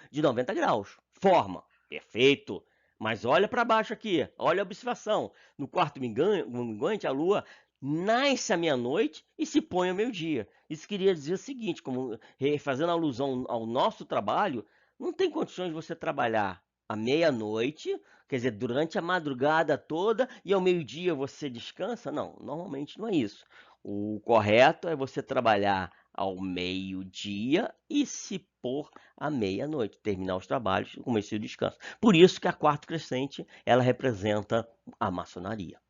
de 90 graus. Forma, perfeito. Mas olha para baixo aqui, olha a observação. No quarto minguante, a Lua nasce à meia-noite e se põe ao meio-dia. Isso queria dizer o seguinte, como fazendo alusão ao nosso trabalho, não tem condições de você trabalhar à meia-noite, quer dizer, durante a madrugada toda, e ao meio-dia você descansa? Não, normalmente não é isso. O correto é você trabalhar ao meio-dia e se pôr à meia-noite, terminar os trabalhos e começar o descanso. Por isso que a quarto crescente, ela representa a maçonaria.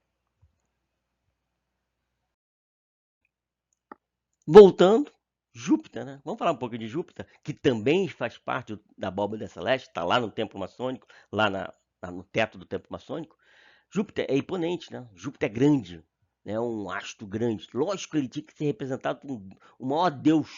Voltando, Júpiter, né? Vamos falar um pouco de Júpiter, que também faz parte da abóbora celeste, está lá no templo maçônico, lá no teto do templo maçônico. Júpiter é imponente, né? Júpiter é grande, né? Um astro grande. Lógico que ele tinha que ser representado como o maior deus,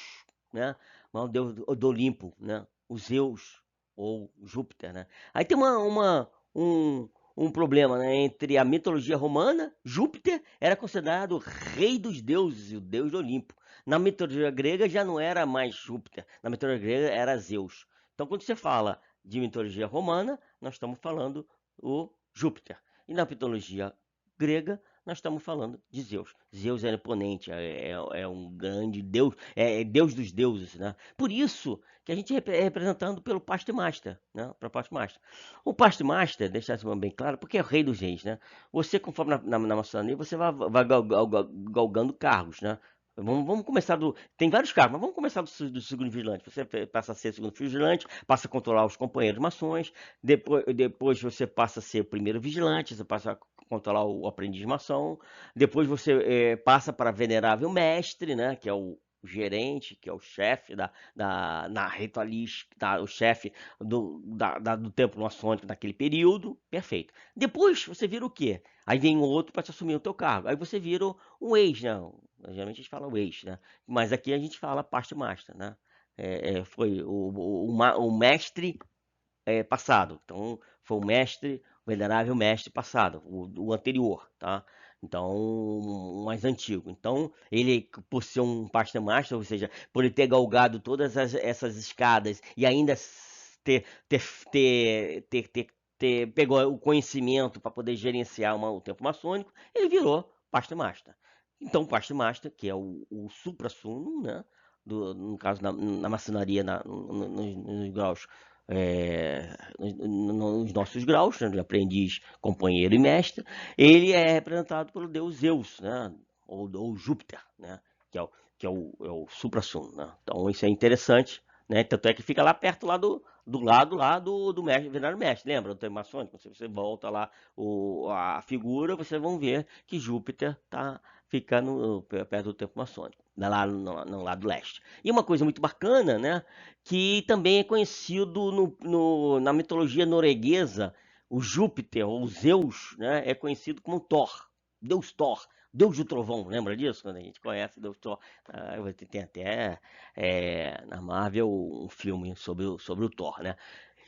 né? O maior deus do Olimpo, né? O Zeus ou Júpiter, né? Aí tem um problema, né? Entre a mitologia romana, Júpiter era considerado o rei dos deuses e o deus do Olimpo. Na mitologia grega já não era mais Júpiter, na mitologia grega era Zeus. Então, quando você fala de mitologia romana, nós estamos falando o Júpiter. E na mitologia grega, nós estamos falando de Zeus. Zeus é imponente, é um grande deus, é deus dos deuses, né? Por isso que a gente é representado pelo Pastemaster, né? Pelo Pastemaster. O Pastemaster, deixar isso bem claro, porque é o rei dos reis, né? Você, conforme na maçonaria, você vai galgando cargos, né? Vamos começar do. Tem vários cargos, mas vamos começar do segundo vigilante. Você passa a ser segundo vigilante, passa a controlar os companheiros maçons. Depois você passa a ser o primeiro vigilante, você passa a controlar o aprendiz maçom. Depois você passa para venerável mestre, né? Que é o gerente, que é o chefe na ritualística, o chefe do templo maçônico naquele período. Perfeito. Depois você vira o quê? Aí vem um outro para te assumir o teu cargo. Aí você vira um ex, né? Geralmente a gente fala o ex, né? Mas aqui a gente fala parte master, né? Foi o mestre passado. Então, foi o mestre, o venerável mestre passado, o anterior, tá? Então, o mais antigo. Então, ele, por ser um Pastor Master, ou seja, por ele ter galgado todas essas escadas e ainda ter, ter, pegou o conhecimento para poder gerenciar o tempo maçônico, ele virou Pastor Master. Então, o Pastor Master, que é o supra-sumo, né? No caso, na maçonaria, nos graus nos nossos graus, né, de aprendiz, companheiro e mestre, ele é representado pelo deus Zeus, né, ou Júpiter, né, que é o supra-sumo, né. Então isso é interessante, né, tanto é que fica lá perto lá do lado lá do mestre, Venário Mestre, lembra do tempo maçônico? Se você volta lá a figura, vocês vão ver que Júpiter tá ficando perto do tempo maçônico, lá no lado leste. E uma coisa muito bacana, né, que também é conhecido na mitologia norueguesa, o Júpiter, ou Zeus, né, é conhecido como Thor, Deus Thor, Deus do Trovão, lembra disso? Quando a gente conhece Deus Thor, tem até na Marvel um filme sobre o Thor, né?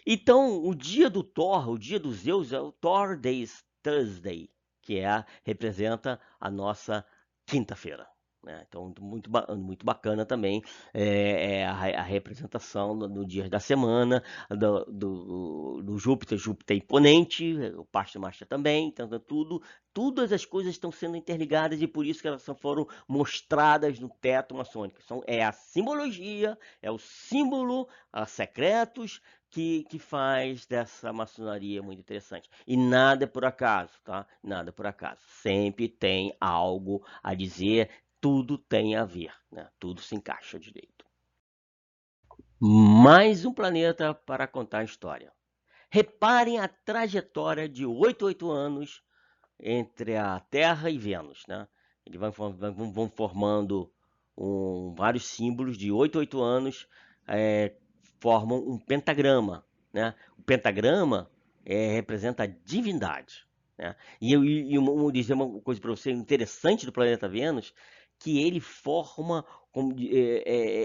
Então, o dia do Thor, o dia dos Zeus é o Thor Days Thursday, que representa a nossa quinta-feira. Né? Então, muito bacana também a representação no dia da semana do Júpiter, Júpiter imponente, o Pasto Master também, então todas as coisas estão sendo interligadas e por isso que elas foram mostradas no teto maçônico. É a simbologia, é o símbolo a secretos que faz dessa maçonaria muito interessante. E nada é por acaso, tá? Nada é por acaso. Sempre tem algo a dizer, tudo tem a ver, né? Tudo se encaixa direito. Mais um planeta para contar a história. Reparem a trajetória de 88 anos entre a Terra e Vênus, né? Eles vão formando vários símbolos de 88 anos, formam um pentagrama, né? O pentagrama representa a divindade, né? E eu vou dizer uma coisa para você interessante do planeta Vênus, que ele forma,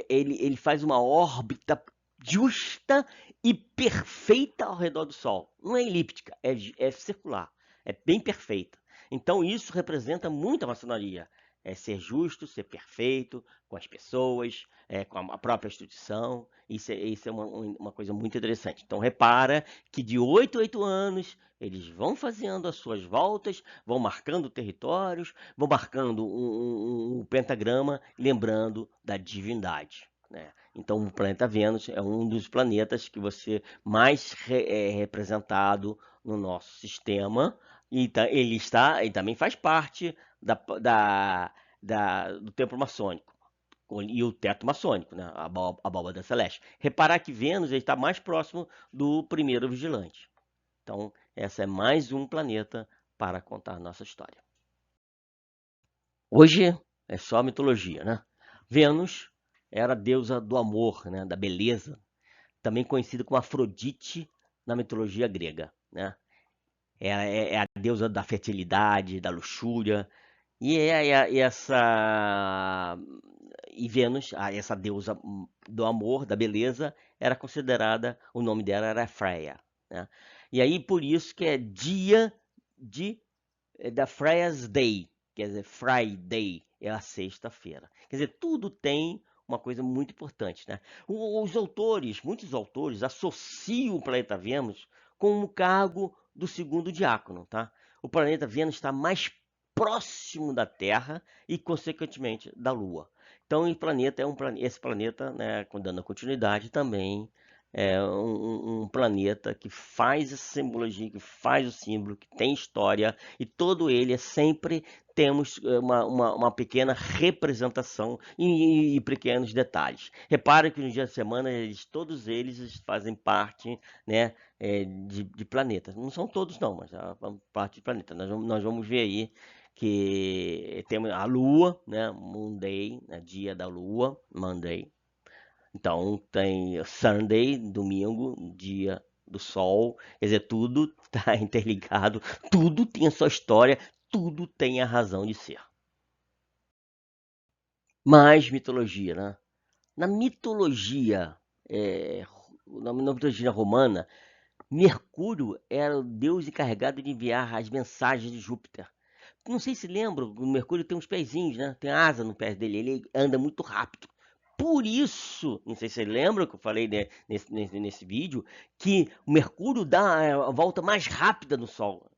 ele faz uma órbita justa e perfeita ao redor do Sol. Não é elíptica, é circular, é bem perfeita. Então isso representa muito a maçonaria. É ser justo, ser perfeito com as pessoas, com a própria instituição. Isso é uma coisa muito interessante. Então repara que de 8 a 8 anos eles vão fazendo as suas voltas, vão marcando territórios, vão marcando um pentagrama, lembrando da divindade. Né? Então o planeta Vênus é um dos planetas que você mais é representado no nosso sistema. E ele também faz parte do templo maçônico e o teto maçônico, né? A abóbada celeste. Reparar que Vênus está mais próximo do primeiro vigilante. Então, essa é mais um planeta para contar a nossa história. Hoje é só mitologia, né? Vênus era a deusa do amor, né? Da beleza, também conhecida como Afrodite na mitologia grega, né? É a deusa da fertilidade, da luxúria, e Vênus, essa deusa do amor, da beleza, era considerada, o nome dela era Freya, né? E aí por isso que é dia da Freya's Day, quer dizer, Friday é a sexta-feira. Quer dizer, tudo tem uma coisa muito importante, né? Muitos autores associam o planeta Vênus com o cargo do segundo diácono, tá? O planeta Vênus está mais próximo da Terra e, consequentemente, da Lua. Então, esse planeta, né, dando continuidade, também é um planeta que faz essa simbologia, que faz o símbolo, que tem história, e todo ele sempre temos uma pequena representação e pequenos detalhes. Repare que no dia da semana todos eles fazem parte, né, de planetas. Não são todos não, mas parte de planeta. Nós vamos ver aí que temos a Lua, né, Monday, né, dia da Lua, Monday. Então tem Sunday, domingo, dia do sol. Quer dizer, tudo está interligado, tudo tem a sua história, tudo tem a razão de ser. Mais mitologia, né? Na mitologia, na mitologia romana, Mercúrio era o deus encarregado de enviar as mensagens de Júpiter. Não sei se lembram, o Mercúrio tem uns pezinhos, né? Tem asa no pé dele, ele anda muito rápido. Por isso, não sei se você lembra que eu falei nesse vídeo, que o Mercúrio dá a volta mais rápida no Sol.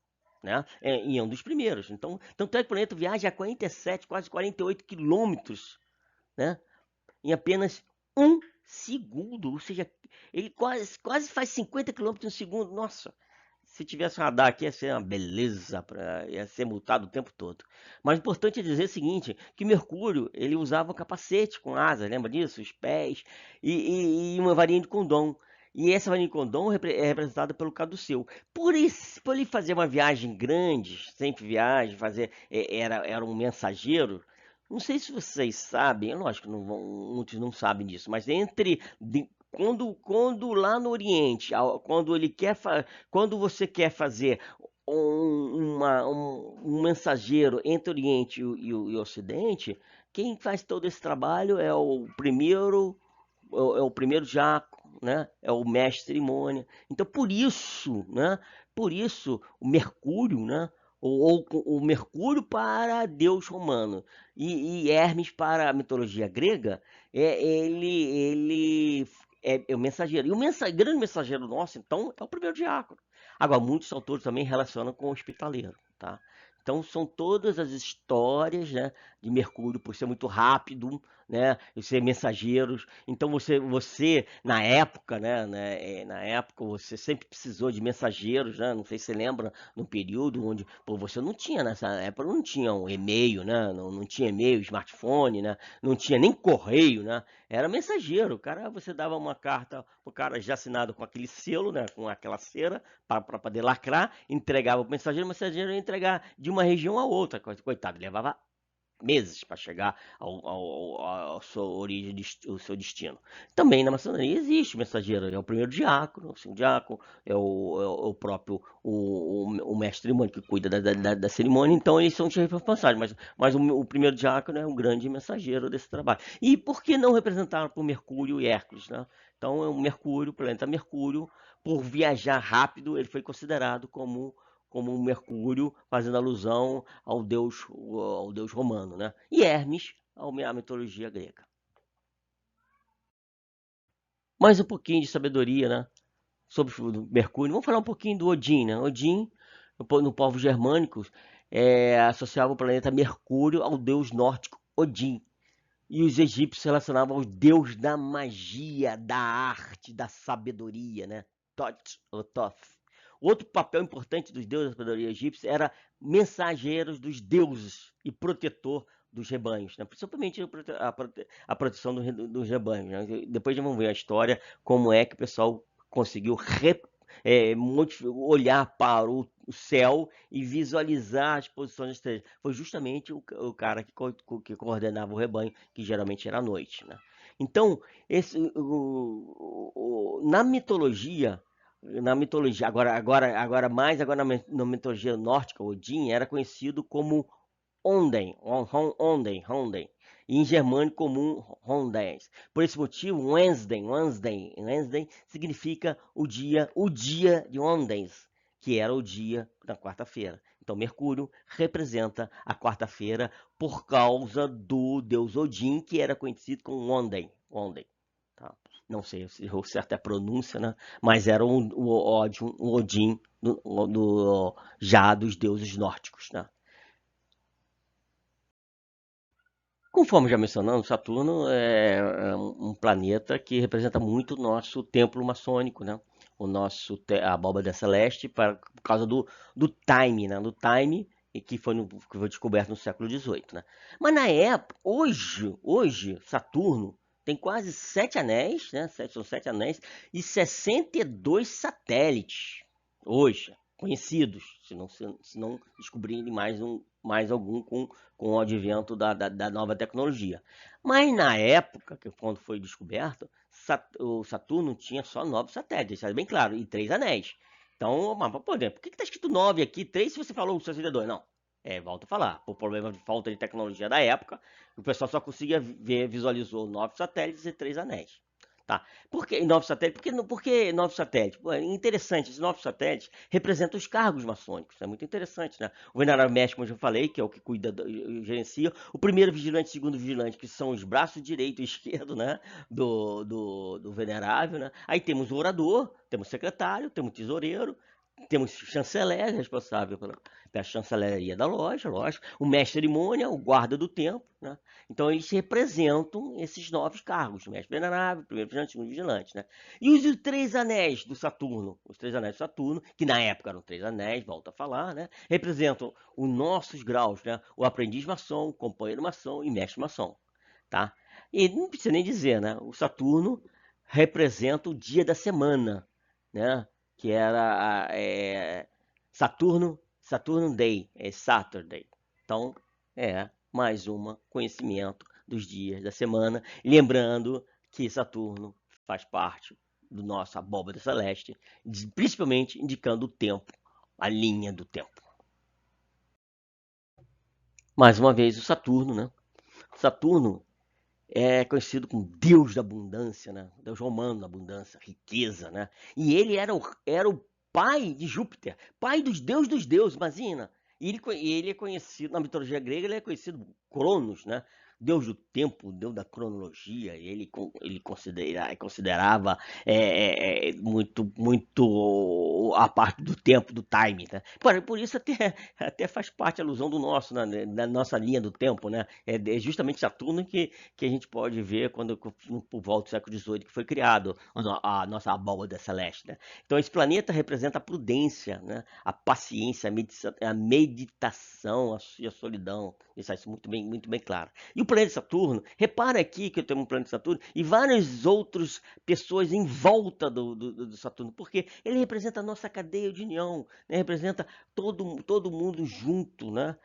Né? E é um dos primeiros. Então, tanto é que o planeta viaja a 47, quase 48 quilômetros, né? Em apenas um segundo. Ou seja, ele quase faz 50 quilômetros no segundo. Nossa, se tivesse um radar aqui ia ser uma beleza, ia ser multado o tempo todo. Mas o importante é dizer o seguinte, que Mercúrio ele usava um capacete com asas, lembra disso? Os pés e uma varinha de condom. E essa Vanicondon é representada pelo caduceu. Por ele fazer uma viagem grande, sempre viagem, era um mensageiro. Não sei se vocês sabem, é lógico que muitos não sabem disso, mas quando lá no Oriente, quando você quer fazer um mensageiro entre o Oriente e o Ocidente, quem faz todo esse trabalho é o primeiro diácono, né? É o mestre de cerimônia. Então, por isso, né? Por isso, o Mercúrio, né? Ou o Mercúrio para Deus romano e Hermes para a mitologia grega, ele é o mensageiro. E o grande mensageiro nosso, então, é o primeiro diácono. Agora, muitos autores também relacionam com o hospitaleiro, tá? Então, são todas as histórias, né, de Mercúrio, por ser muito rápido, né, e ser mensageiros. Então, você na época, você sempre precisou de mensageiros, né? Não sei se você lembra, no período onde, pô, você não tinha, nessa época, não tinha um e-mail, né? Não tinha e-mail, smartphone, né? Não tinha nem correio, né? Era mensageiro. O cara, você dava uma carta pro cara já assinado com aquele selo, né? Com aquela cera, para poder lacrar, entregava pro mensageiro, o mensageiro ia entregar de uma região a outra. Coitado, levava meses para chegar ao sua origem, ao seu destino. Também na maçonaria existe mensageiro, é o primeiro diácono, o segundo diácono, é o próprio o mestre cerimônia que cuida da cerimônia, então eles são responsáveis, mas o primeiro diácono é um grande mensageiro desse trabalho. E por que não representado por Mercúrio e Hércules, né? Então, o planeta Mercúrio, por viajar rápido, ele foi considerado como um Mercúrio, fazendo alusão ao deus romano, né? E Hermes, à mitologia grega. Mais um pouquinho de sabedoria, né? Sobre o Mercúrio. Vamos falar um pouquinho do Odin, né? Odin, no povo germânico, associava o planeta Mercúrio ao deus nórdico Odin. E os egípcios relacionavam ao deus da magia, da arte, da sabedoria, né? Tot ou Thoth. Outro papel importante dos deuses da sabedoria egípcia era mensageiros dos deuses e protetor dos rebanhos, né? Principalmente a proteção dos rebanhos, né? Depois vamos ver a história, como é que o pessoal conseguiu olhar para o céu e visualizar as posições das estrelas. Foi justamente o cara que coordenava o rebanho, que geralmente era à noite, né? Então, na mitologia, agora na mitologia nórdica, Odin era conhecido como Onden, e em germânico comum Hondens. Por esse motivo, Wednesday significa o dia de Ondens, que era o dia da quarta-feira. Então, Mercúrio representa a quarta-feira por causa do deus Odin, que era conhecido como Onden, tá? Não sei se errou certo a pronúncia, né? Mas era o Odin já dos deuses nórdicos, né? Conforme já mencionamos, Saturno é um planeta que representa muito o nosso templo maçônico, né? A abóbada celeste, por causa do time, né? Do time e que foi descoberto no século XVIII, né? Mas na época, hoje, Saturno tem quase 7 anéis, né? São 7 anéis e 62 satélites. Hoje, conhecidos, se não descobrirem mais algum com o advento da nova tecnologia. Mas na época, quando foi descoberto, o Saturno tinha só 9 satélites, isso é bem claro, e 3 anéis. Então, mas, por exemplo, por que está escrito 9 aqui, 3 se você falou 62? Não, volto a falar, por problema de falta de tecnologia da época, o pessoal só conseguia visualizou 9 satélites e 3 anéis. Tá. Por que 9 satélites? Por que 9 satélites? Pô, é interessante, esses 9 satélites representam os cargos maçônicos. É muito interessante, né? O venerável mestre, como eu já falei, que é o que cuida, gerencia. O primeiro vigilante, o segundo vigilante, que são os braços direito e esquerdo, né? Do venerável, né? Aí temos o orador, temos o secretário, temos o tesoureiro, temos o chanceler, responsável pela chancelaria da loja, lógico, o mestre de cerimônia, o guarda do templo, né? Então eles representam esses 9 cargos, mestre venerável, primeiro vigilante, segundo vigilante, né? E os 3 anéis do Saturno, os 3 anéis do Saturno, que na época eram 3 anéis, volto a falar, né? Representam os nossos graus, né? O aprendiz maçom, o companheiro maçom e mestre maçom, tá? E não precisa nem dizer, né? O Saturno representa o dia da semana, né? Que era Saturno Day, é Saturday. Então, é mais um conhecimento dos dias da semana. Lembrando que Saturno faz parte do nosso abóbora celeste, principalmente indicando o tempo, a linha do tempo. Mais uma vez, o Saturno, né? Saturno é conhecido como Deus da abundância, né? Deus romano da abundância, riqueza, né? E ele era o pai de Júpiter, pai dos deuses, imagina. E ele é conhecido, na mitologia grega, ele é conhecido Cronos, né? Deus do tempo, Deus da cronologia, ele considerava muito a parte do tempo, do time, né? Por isso até faz parte a alusão do nosso, né? Da nossa linha do tempo, né? É justamente Saturno que a gente pode ver por volta do século XVIII que foi criado a nossa abóbada celeste, né? Então esse planeta representa a prudência, né? A paciência, a meditação e a solidão. Isso é muito bem claro. E o planeta Saturno, repara aqui que eu tenho um planeta Saturno e várias outras pessoas em volta do Saturno, porque ele representa a nossa cadeia de união, né? Representa todo mundo junto, né?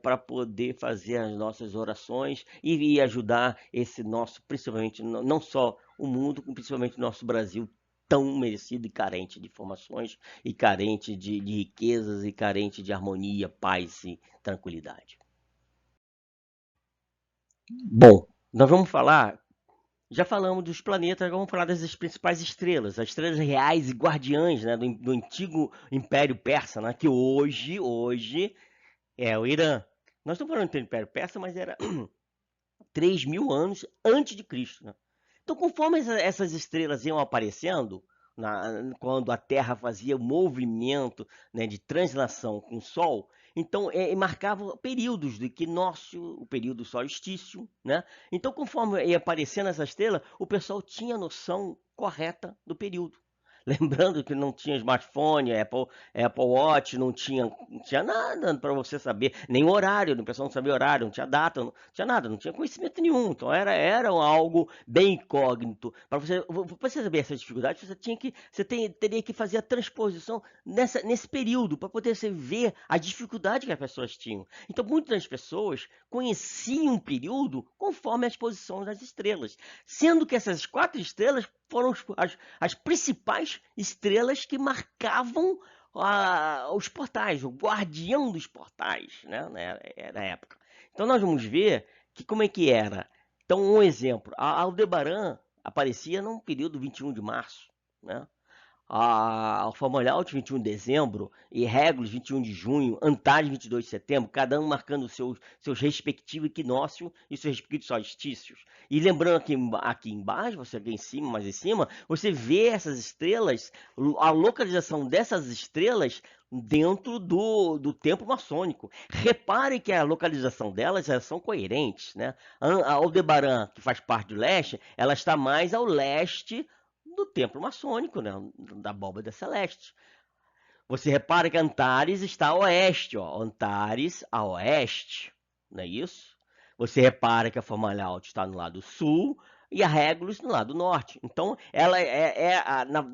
Para poder fazer as nossas orações e ajudar esse nosso, principalmente, não só o mundo, principalmente o nosso Brasil, tão merecido e carente de informações, e carente de riquezas, e carente de harmonia, paz e tranquilidade. Bom, nós vamos falar, já falamos dos planetas, agora vamos falar das principais estrelas, as estrelas reais e guardiãs, né, do antigo Império Persa, né, que hoje é o Irã. Nós estamos falando do Império Persa, mas era 3.000 anos antes de Cristo, né? Então, conforme essas estrelas iam aparecendo, quando a Terra fazia o movimento, né, de translação com o Sol, então marcava períodos do equinócio, o período solstício, né? Então, conforme ia aparecendo essa estrela, o pessoal tinha noção correta do período. Lembrando que não tinha smartphone, Apple Watch, não tinha nada para você saber, nem horário, o pessoal não sabia horário, não tinha data, não tinha nada, não tinha conhecimento nenhum. Então era algo bem incógnito. Para você saber essa dificuldade, teria que fazer a transposição nesse período, para poder você ver a dificuldade que as pessoas tinham. Então, muitas das pessoas conheciam o período conforme as posições das estrelas, sendo que essas 4 estrelas foram as principais estrelas que marcavam os portais, o guardião dos portais, né, na época. Então nós vamos ver que como é que era. Então, um exemplo, a Aldebaran aparecia no período 21 de março, né? A Alfa Molhaut 21 de dezembro e Regulus 21 de junho, Antares 22 de setembro, cada um marcando seus respectivos equinócios e seus respectivos solstícios. E lembrando aqui embaixo, você aqui em cima, mais em cima, você vê essas estrelas, a localização dessas estrelas dentro do tempo maçônico. Repare que a localização delas, elas são coerentes, né? A Aldebaran, que faz parte do leste, ela está mais ao leste do templo maçônico, né? Da abóbada celeste. Você repara que Antares está a oeste, ó. Antares a oeste, não é isso? Você repara que a Fomalhaut está no lado sul e a Regulus no lado norte. Então, ela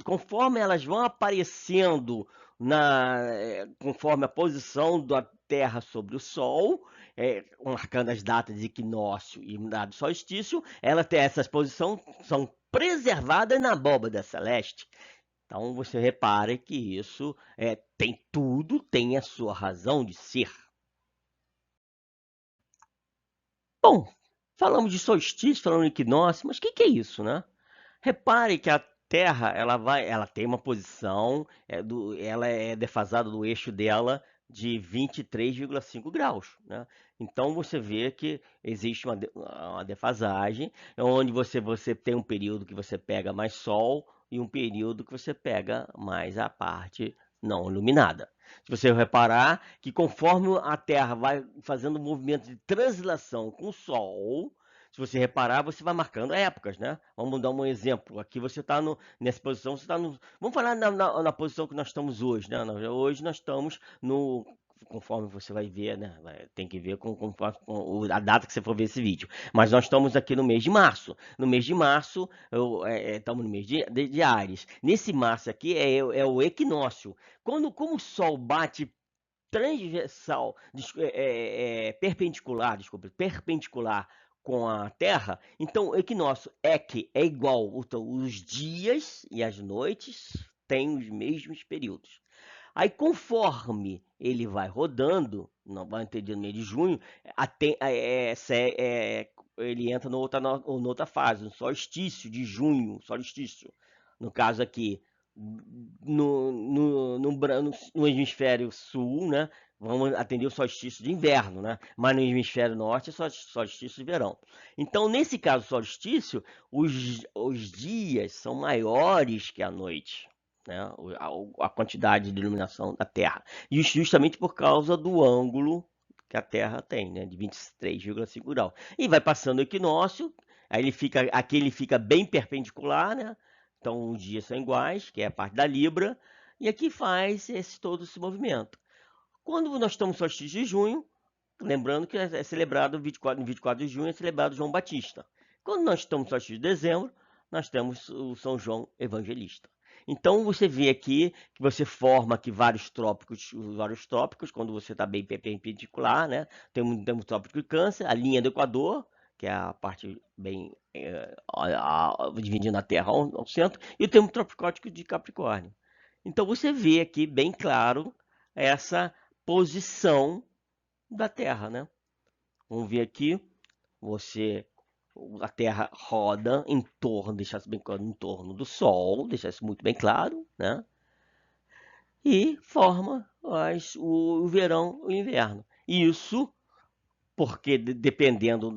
conforme elas vão aparecendo conforme a posição da Terra sobre o Sol, marcando as datas de equinócio e dado solstício, ela tem essas posições são preservadas na abóbada celeste. Então você repare que isso tem a sua razão de ser. Bom, falamos de solstício, falamos de equinócio, mas o que é isso, né? Repare que a Terra ela tem uma posição, ela é defasada do eixo dela de 23,5 graus, né? Então você vê que existe uma defasagem, onde você tem um período que você pega mais sol e um período que você pega mais a parte não iluminada. Se você reparar que conforme a Terra vai fazendo um movimento de translação com o Sol, se você reparar, você vai marcando épocas, né? Vamos dar um exemplo. Aqui você está nessa posição, você está no. Vamos falar na posição que nós estamos hoje, né? Hoje nós estamos no conforme você vai ver, né? Tem que ver a data que você for ver esse vídeo. Mas nós estamos aqui no mês de março. No mês de março, estamos no mês de Áries. Nesse março aqui é o equinócio. Como o Sol bate transversal, perpendicular, desculpa, perpendicular com a Terra, então o equinócio equi é igual, então, os dias e as noites têm os mesmos períodos. Aí, conforme ele vai rodando, não vai entender no mês de junho, ele entra noutra fase, no solstício de junho, solstício. No caso aqui, no hemisfério sul, né? Vamos atender o solstício de inverno, né? Mas no hemisfério norte é solstício de verão. Então, nesse caso solstício, os dias são maiores que a noite, né? A quantidade de iluminação da Terra. E justamente por causa do ângulo que a Terra tem, né? De 23,5 graus. E vai passando o equinócio, aqui ele fica bem perpendicular, né? Então os dias são iguais, que é a parte da Libra, e aqui faz todo esse movimento. Quando nós estamos no solstício de junho, lembrando que é celebrado no 24 de junho, é celebrado João Batista. Quando nós estamos no solstício de dezembro, nós temos o São João Evangelista. Então você vê aqui que você forma aqui vários trópicos, quando você está bem perpendicular, né? Temos o trópico de Câncer, a linha do Equador, que é a parte bem dividindo a Terra ao centro, e temos o tropicótico de Capricórnio. Então você vê aqui bem claro essa posição da Terra, né? Vamos ver aqui, a Terra roda em torno, deixar isso bem claro, em torno do Sol, deixar isso muito bem claro, né? E forma o verão e o inverno. Isso porque dependendo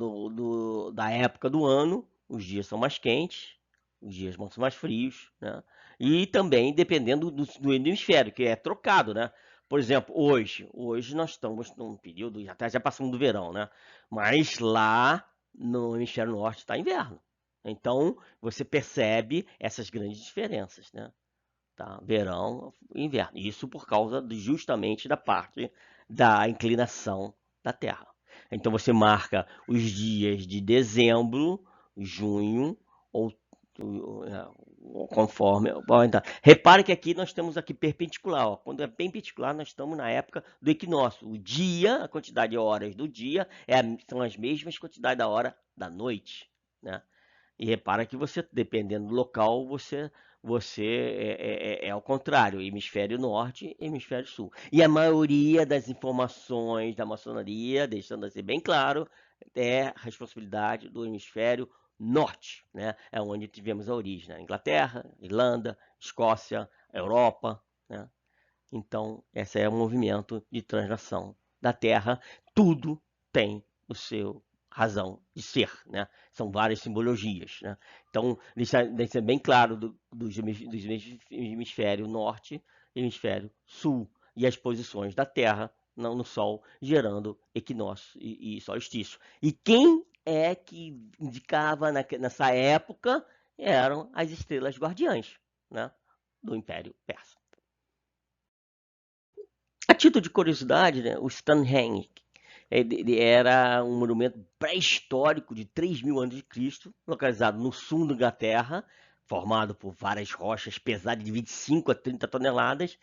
da época do ano, os dias são mais quentes, os dias são mais frios, né? E também dependendo do hemisfério, que é trocado, né? Por exemplo, hoje nós estamos num período, já passamos do verão, né? Mas lá no hemisfério norte está inverno. Então você percebe essas grandes diferenças, né? Tá? Verão e inverno. Isso por causa justamente da parte da inclinação da Terra. Então você marca os dias de dezembro, junho, ou conforme. Então, repare que aqui nós temos aqui perpendicular. Ó. Quando é perpendicular, nós estamos na época do equinócio. O dia, a quantidade de horas do dia, são as mesmas quantidades da hora da noite. Né? E repara que você, dependendo do local, você é ao contrário, hemisfério norte, hemisfério sul. E a maioria das informações da maçonaria, deixando assim bem claro, é responsabilidade do hemisfério norte, né? É onde tivemos a origem, né? Inglaterra, Irlanda, Escócia, Europa, né? Então, esse é o movimento de translação da Terra. Tudo tem o seu razão de ser, né? São várias simbologias, né? Então, deixa bem claro do hemisfério norte e hemisfério sul e as posições da Terra no Sol, gerando equinócio e solstício. E quem é que indicava nessa época eram as estrelas guardiãs, né? Do Império Persa. A título de curiosidade, né, o Stonehenge ele era um monumento pré-histórico de 3.000 anos de Cristo, localizado no sul da Inglaterra, formado por várias rochas pesadas de 25 a 30 toneladas,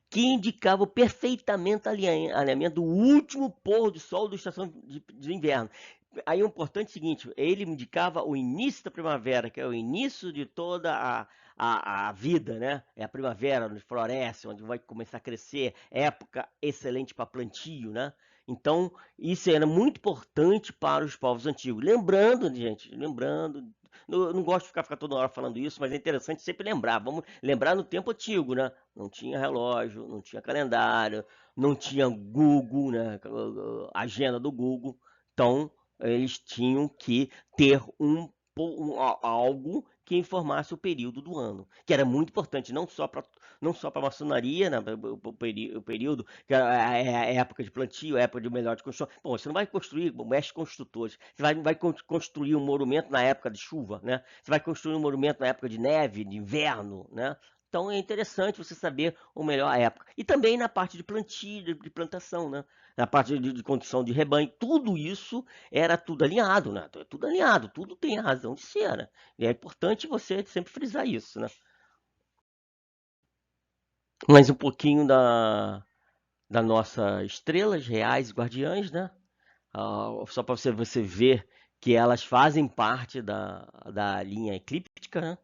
que indicavam perfeitamente o alinhamento do último pôr do sol da estação de inverno. Aí o importante é o seguinte, ele indicava o início da primavera, que é o início de toda a vida, né? É a primavera, onde floresce, onde vai começar a crescer, época excelente para plantio, né? Então, isso era muito importante para os povos antigos. Lembrando, gente, não gosto de ficar toda hora falando isso, mas é interessante sempre lembrar. Vamos lembrar no tempo antigo, né? Não tinha relógio, não tinha calendário, não tinha Google, né? Agenda do Google. Então, eles tinham que ter algo que informasse o período do ano, que era muito importante, não só para a maçonaria, né, o período, que é a época de plantio, a época de melhor de construção. Bom, você não vai construir, mestre construtores, você vai construir um monumento na época de chuva, né? Você vai construir um monumento na época de neve, de inverno, né? Então é interessante você saber o melhor época. E também na parte de plantio, de plantação, né? Na parte de condição de rebanho, tudo isso era tudo alinhado, né? Tudo alinhado, tudo tem a razão de ser, né? E é importante você sempre frisar isso, né? Mais um pouquinho da nossa estrelas reais guardiãs, né? Só para você ver que elas fazem parte da linha eclíptica, né?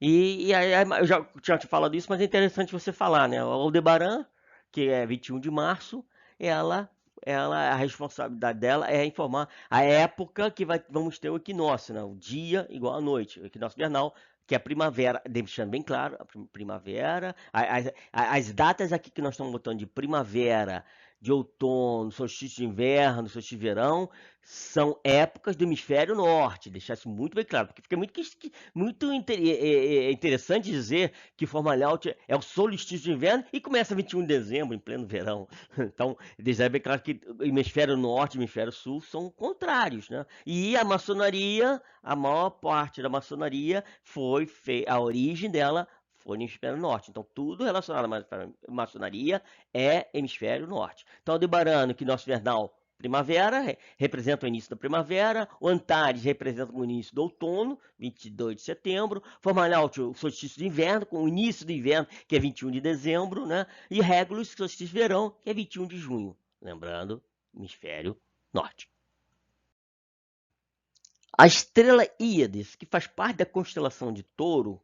E aí, eu já tinha te falado isso, mas é interessante você falar, né? A Aldebaran, que é 21 de março, ela, a responsabilidade dela é informar a época que vamos ter o equinócio, né? O dia igual à noite, o equinócio vernal, que é a primavera, deixando bem claro, a primavera, as datas aqui que nós estamos botando de primavera, de outono, solstício de inverno, solstício de verão, são épocas do hemisfério norte, deixar isso muito bem claro, porque fica muito interessante dizer que Formalhaut é o solstício de inverno e começa 21 de dezembro, em pleno verão. Então, deixar bem claro que o hemisfério norte e o hemisfério sul são contrários, né? E a maçonaria, a maior parte da maçonaria foi feita, a origem dela foi no hemisfério norte. Então, tudo relacionado à maçonaria é hemisfério norte. Então, Aldebarano, que nosso vernal primavera, representa o início da primavera, o Antares representa o início do outono, 22 de setembro, Formalhaut, o solstício de inverno, com o início do inverno, que é 21 de dezembro, né? E Regulus, solstício de verão, que é 21 de junho, lembrando, hemisfério norte. A estrela Íades, que faz parte da constelação de Touro,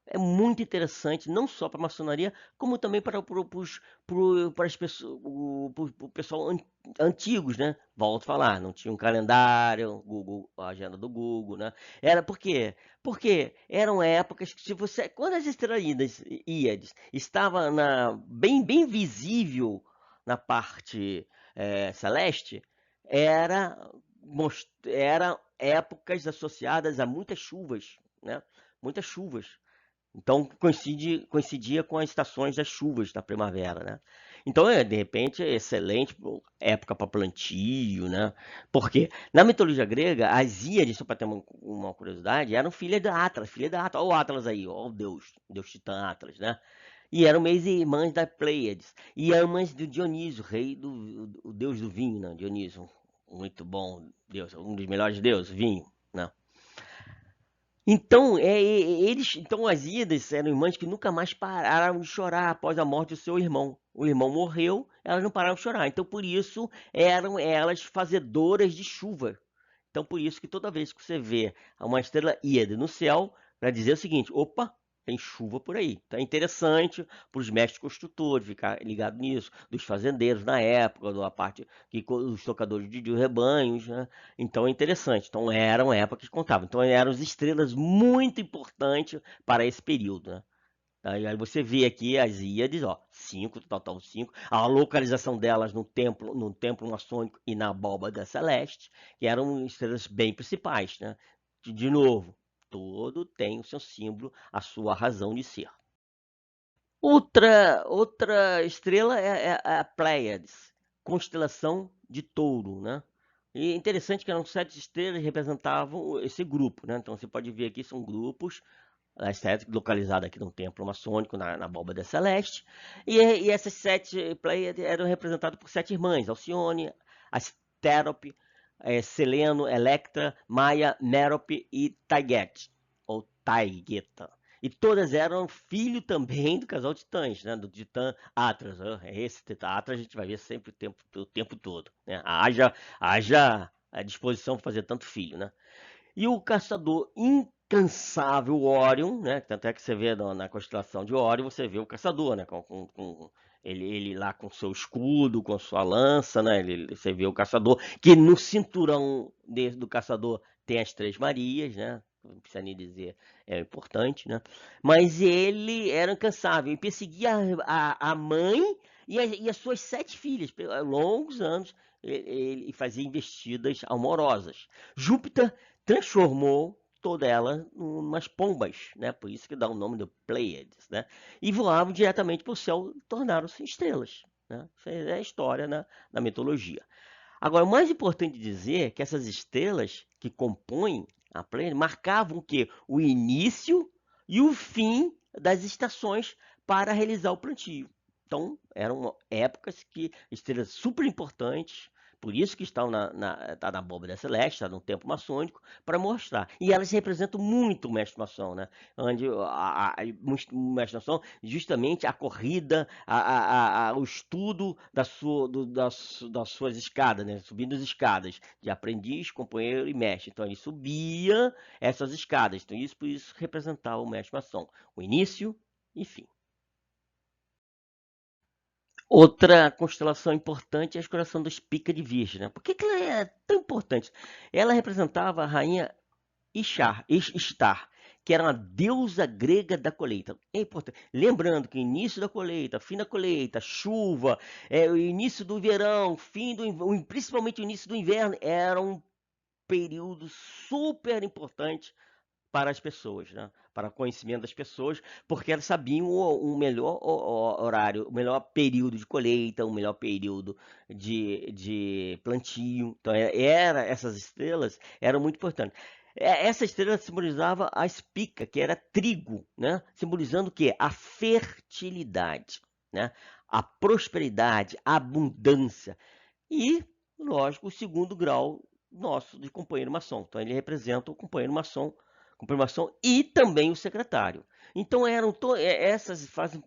é muito interessante, não só para a maçonaria, como também para as pessoas, o pessoal antigos, né? Volto a falar, não tinha um calendário, Google, a agenda do Google, né? Era por quê? Porque eram épocas que se você, quando as estrelas Íades estava bem visível na parte celeste, era era épocas associadas a muitas chuvas, né? Muitas chuvas. Então coincidia com as estações das chuvas da primavera, né? Então, de repente, é excelente época para plantio, né? Porque na mitologia grega, as Íades, só para ter uma curiosidade, eram filha da Atlas. Olha o Atlas aí, olha o Deus Titã Atlas, né? E eram meias irmãs da Pleiades. E irmãs do Dionísio, rei o deus do vinho, né? Dionísio, muito bom Deus, um dos melhores deuses, vinho, né? Então, então as Idas eram irmãs que nunca mais pararam de chorar após a morte do seu irmão. O irmão morreu, elas não pararam de chorar. Então, por isso, eram elas fazedoras de chuva. Então, por isso que toda vez que você vê uma estrela Íade no céu, para dizer o seguinte: opa, tem chuva por aí. Então, é interessante para os mestres construtores ficar ligado nisso, dos fazendeiros na época, da parte que os tocadores de rebanhos, né? Então, é interessante. Então, eram épocas que contavam. Então, eram as estrelas muito importantes para esse período, né? Aí você vê aqui as Íades, ó, 5, total 5, a localização delas no templo maçônico e na abóbada celeste, que eram estrelas bem principais, né? De novo, todo tem o seu símbolo, a sua razão de ser. Outra estrela é a Pleiades, constelação de Touro, né? E é interessante que eram 7 estrelas que representavam esse grupo, né? Então você pode ver aqui, são grupos, as 7 localizadas aqui no templo maçônico, na abóbada celeste. E essas 7 Pleiades eram representadas por 7 irmãs, Alcione, Asterope, Seleno, Electra, Maia, Merope e Taiget, ou Taigeta. E todas eram filho também do casal Titãs, né? Do Titã Atlas. Esse Titã Atlas a gente vai ver sempre o tempo todo, né? Haja a disposição para fazer tanto filho, né? E o caçador incansável Orion, né? Tanto é que você vê na constelação de Orion, você vê o caçador, né? Ele lá com seu escudo, com sua lança, né? Você vê o caçador, que no cinturão do caçador tem as 3 Marias, né? Não precisa nem dizer, é importante, né? Mas ele era incansável e perseguia a mãe e as suas 7 filhas, por longos anos, ele fazia investidas amorosas. Júpiter transformou toda ela em umas pombas, né? Por isso que dá o nome do Pleiades, né? E voavam diretamente para o céu e tornaram-se estrelas, né? Isso é a história na mitologia. Agora, o mais importante dizer é que essas estrelas que compõem a Pleiade marcavam o quê? O início e o fim das estações para realizar o plantio. Então, eram épocas que estrelas super importantes, por isso que estão tá na abóbora celeste, está no tempo maçônico, para mostrar. E elas representam muito o mestre maçom, né? Onde o mestre maçom, justamente a corrida, o estudo das suas escadas, né? Subindo as escadas de aprendiz, companheiro e mestre. Então ele subia essas escadas. Então isso por isso representava o mestre maçom. O início e fim. Outra constelação importante é a constelação dos Pica de Virgem, né? Por que ela é tão importante? Ela representava a rainha Ishtar, que era uma deusa grega da colheita. É importante. Lembrando que o início da colheita, fim da colheita, chuva, o início do verão, principalmente o início do inverno, era um período super importante para as pessoas, né? Para o conhecimento das pessoas, porque elas sabiam o melhor horário, o melhor período de colheita, o melhor período de plantio. Então, essas estrelas eram muito importantes. Essa estrela simbolizava a espica, que era trigo, né? Simbolizando o quê? A fertilidade, né? A prosperidade, a abundância. E, lógico, o segundo grau nosso de companheiro maçom. Então, ele representa o companheiro maçom e também o secretário. Então, essas fazem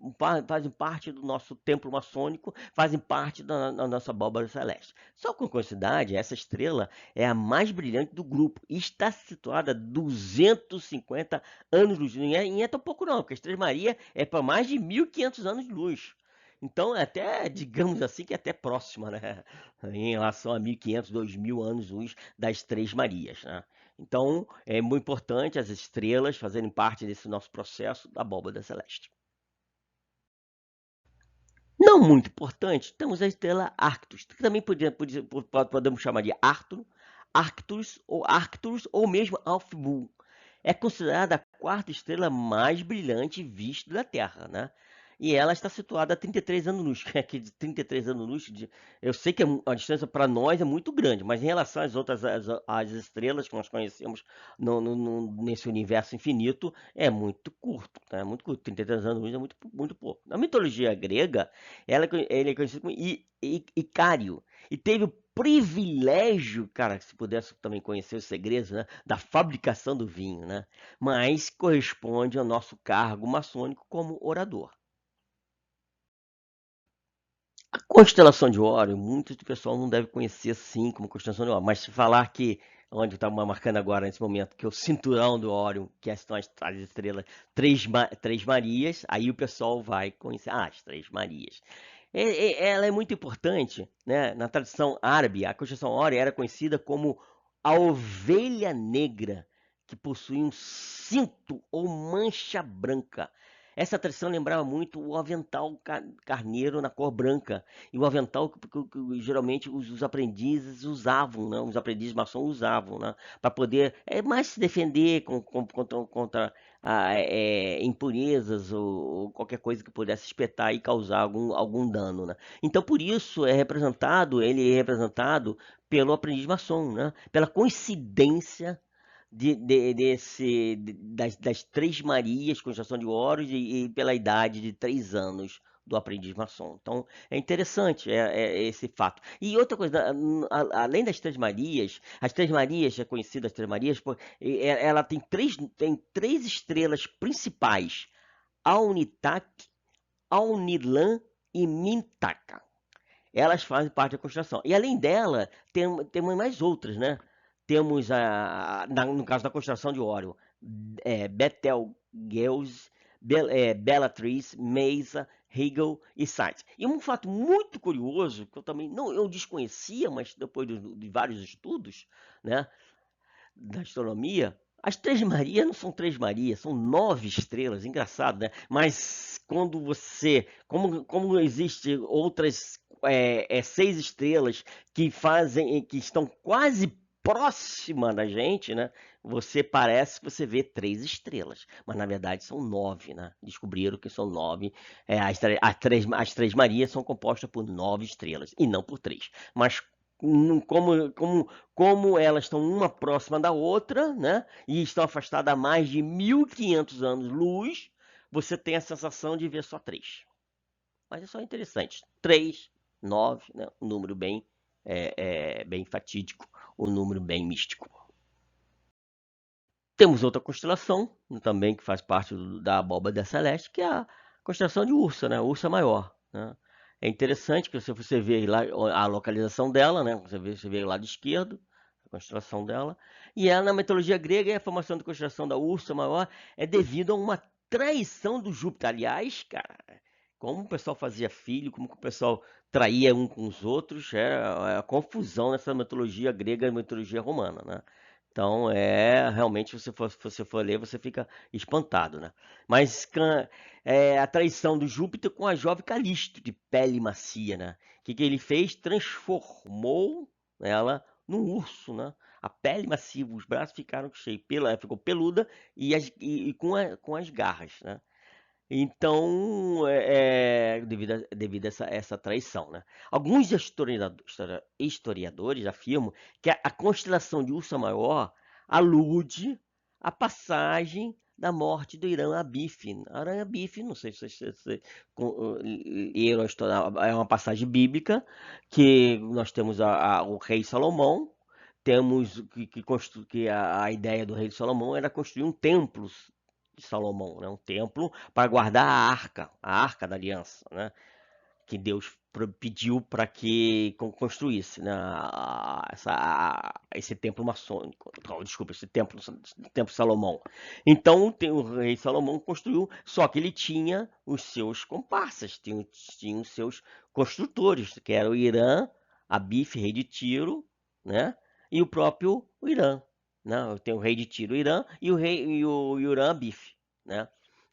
parte do nosso templo maçônico, fazem parte da nossa abóbora celeste. Só com curiosidade, essa estrela é a mais brilhante do grupo e está situada a 250 anos-luz. Não é tão pouco não, porque a Estrela Maria é para mais de 1.500 anos-luz. Então, é até, digamos assim, que é até próxima, né? Em relação a 1.500, 2.000 anos-luz das Três Marias, né? Então, é muito importante as estrelas fazerem parte desse nosso processo da abóbada celeste. Não muito importante, temos a estrela Arcturus, que também podemos chamar de Arcturus ou mesmo Alpha-Bull. É considerada a quarta estrela mais brilhante vista da Terra, né? E ela está situada a 33 anos-luz, que de 33 anos-luz, eu sei que a distância para nós é muito grande, mas em relação às outras às estrelas que nós conhecemos nesse universo infinito, é muito curto, né? É muito curto, 33 anos-luz é muito pouco. Na mitologia grega, ele é conhecido como Icário, e teve o privilégio, cara, se pudesse também conhecer os segredos, né, da fabricação do vinho, né? Mas corresponde ao nosso cargo maçônico como orador. A constelação de Órion, muito do pessoal não deve conhecer assim como constelação de Órion, mas se falar que, onde está marcando agora nesse momento, que é o cinturão do Órion, que são as estrelas Três Marias, aí o pessoal vai conhecer as Três Marias. Ela é muito importante, né? Na tradição árabe, a constelação Órion era conhecida como a ovelha negra, que possui um cinto ou mancha branca. Essa tradição lembrava muito o avental carneiro na cor branca. E o avental que geralmente os aprendizes usavam, né? Os aprendizes maçons usavam, né? Para poder mais se defender contra impurezas ou qualquer coisa que pudesse espetar e causar algum dano, né? Então, por isso, ele é representado pelo aprendiz maçom, né? Pela coincidência das Três Marias, Constelação de Horus, e pela idade de 3 anos do aprendiz maçom. Então, é interessante esse fato. E outra coisa, além das Três Marias, as Três Marias, é conhecida as Três Marias, ela tem três estrelas principais: Aunitak, Aunilan e Mintaka. Elas fazem parte da constelação. E além dela, temos mais outras, né? Temos, no caso da constelação de Órion, Betelgeuse, Bellatrix, Mesa, Hegel e Sites. E um fato muito curioso, que eu também não eu desconhecia, mas depois de vários estudos, né, da astronomia, as Três Marias não são Três Marias, são 9 estrelas, engraçado, né? Mas quando como existe outras 6 estrelas que estão quase próxima da gente, né? Parece que você vê 3 estrelas, mas na verdade são 9, né? Descobriram que são 9. As Três Marias são compostas por 9 estrelas e não por 3. Mas como elas estão uma próxima da outra, né? E estão afastadas há mais de 1.500 anos-luz, você tem a sensação de ver só três. Mas é só interessante. 3, 9, né? Um número bem fatídico, um número bem místico. Temos outra constelação, também que faz parte da abóbada celeste, que é a constelação de Ursa, né? Ursa Maior, né? É interessante que você vê lá a localização dela, né? Você vê o lado esquerdo, a constelação dela. E ela, na mitologia grega, a formação da constelação da Ursa Maior é devido a uma traição do Júpiter. Aliás, cara, como o pessoal fazia filho, como o pessoal traía um com os outros, é a confusão nessa mitologia grega e mitologia romana, né? Então, realmente, se você for ler, você fica espantado, né? Mas a traição do Júpiter com a jovem Calisto, de pele macia, né? O que ele fez? Transformou ela num urso, né? A pele macia, os braços ficaram cheios, ficou peluda e com as garras, né? Então, devido a essa traição, né? Alguns historiadores afirmam que a constelação de Ursa Maior alude à passagem da morte do Irã Abif. Irã Abif, não sei se vocês leram a história, é uma passagem bíblica que nós temos o rei Salomão, temos que a ideia do rei Salomão era construir um templo de Salomão, né? Um templo para guardar a arca da aliança, né? Que Deus pediu para que construísse, né? Esse templo maçônico, desculpa, esse templo Salomão. Então o rei Salomão construiu, só que ele tinha os seus comparsas, tinha os seus construtores, que era o Irã, Abif, rei de Tiro, né? E o próprio Irã, né? Tem o rei de Tiro, o Irã, e o Irã Abif, né?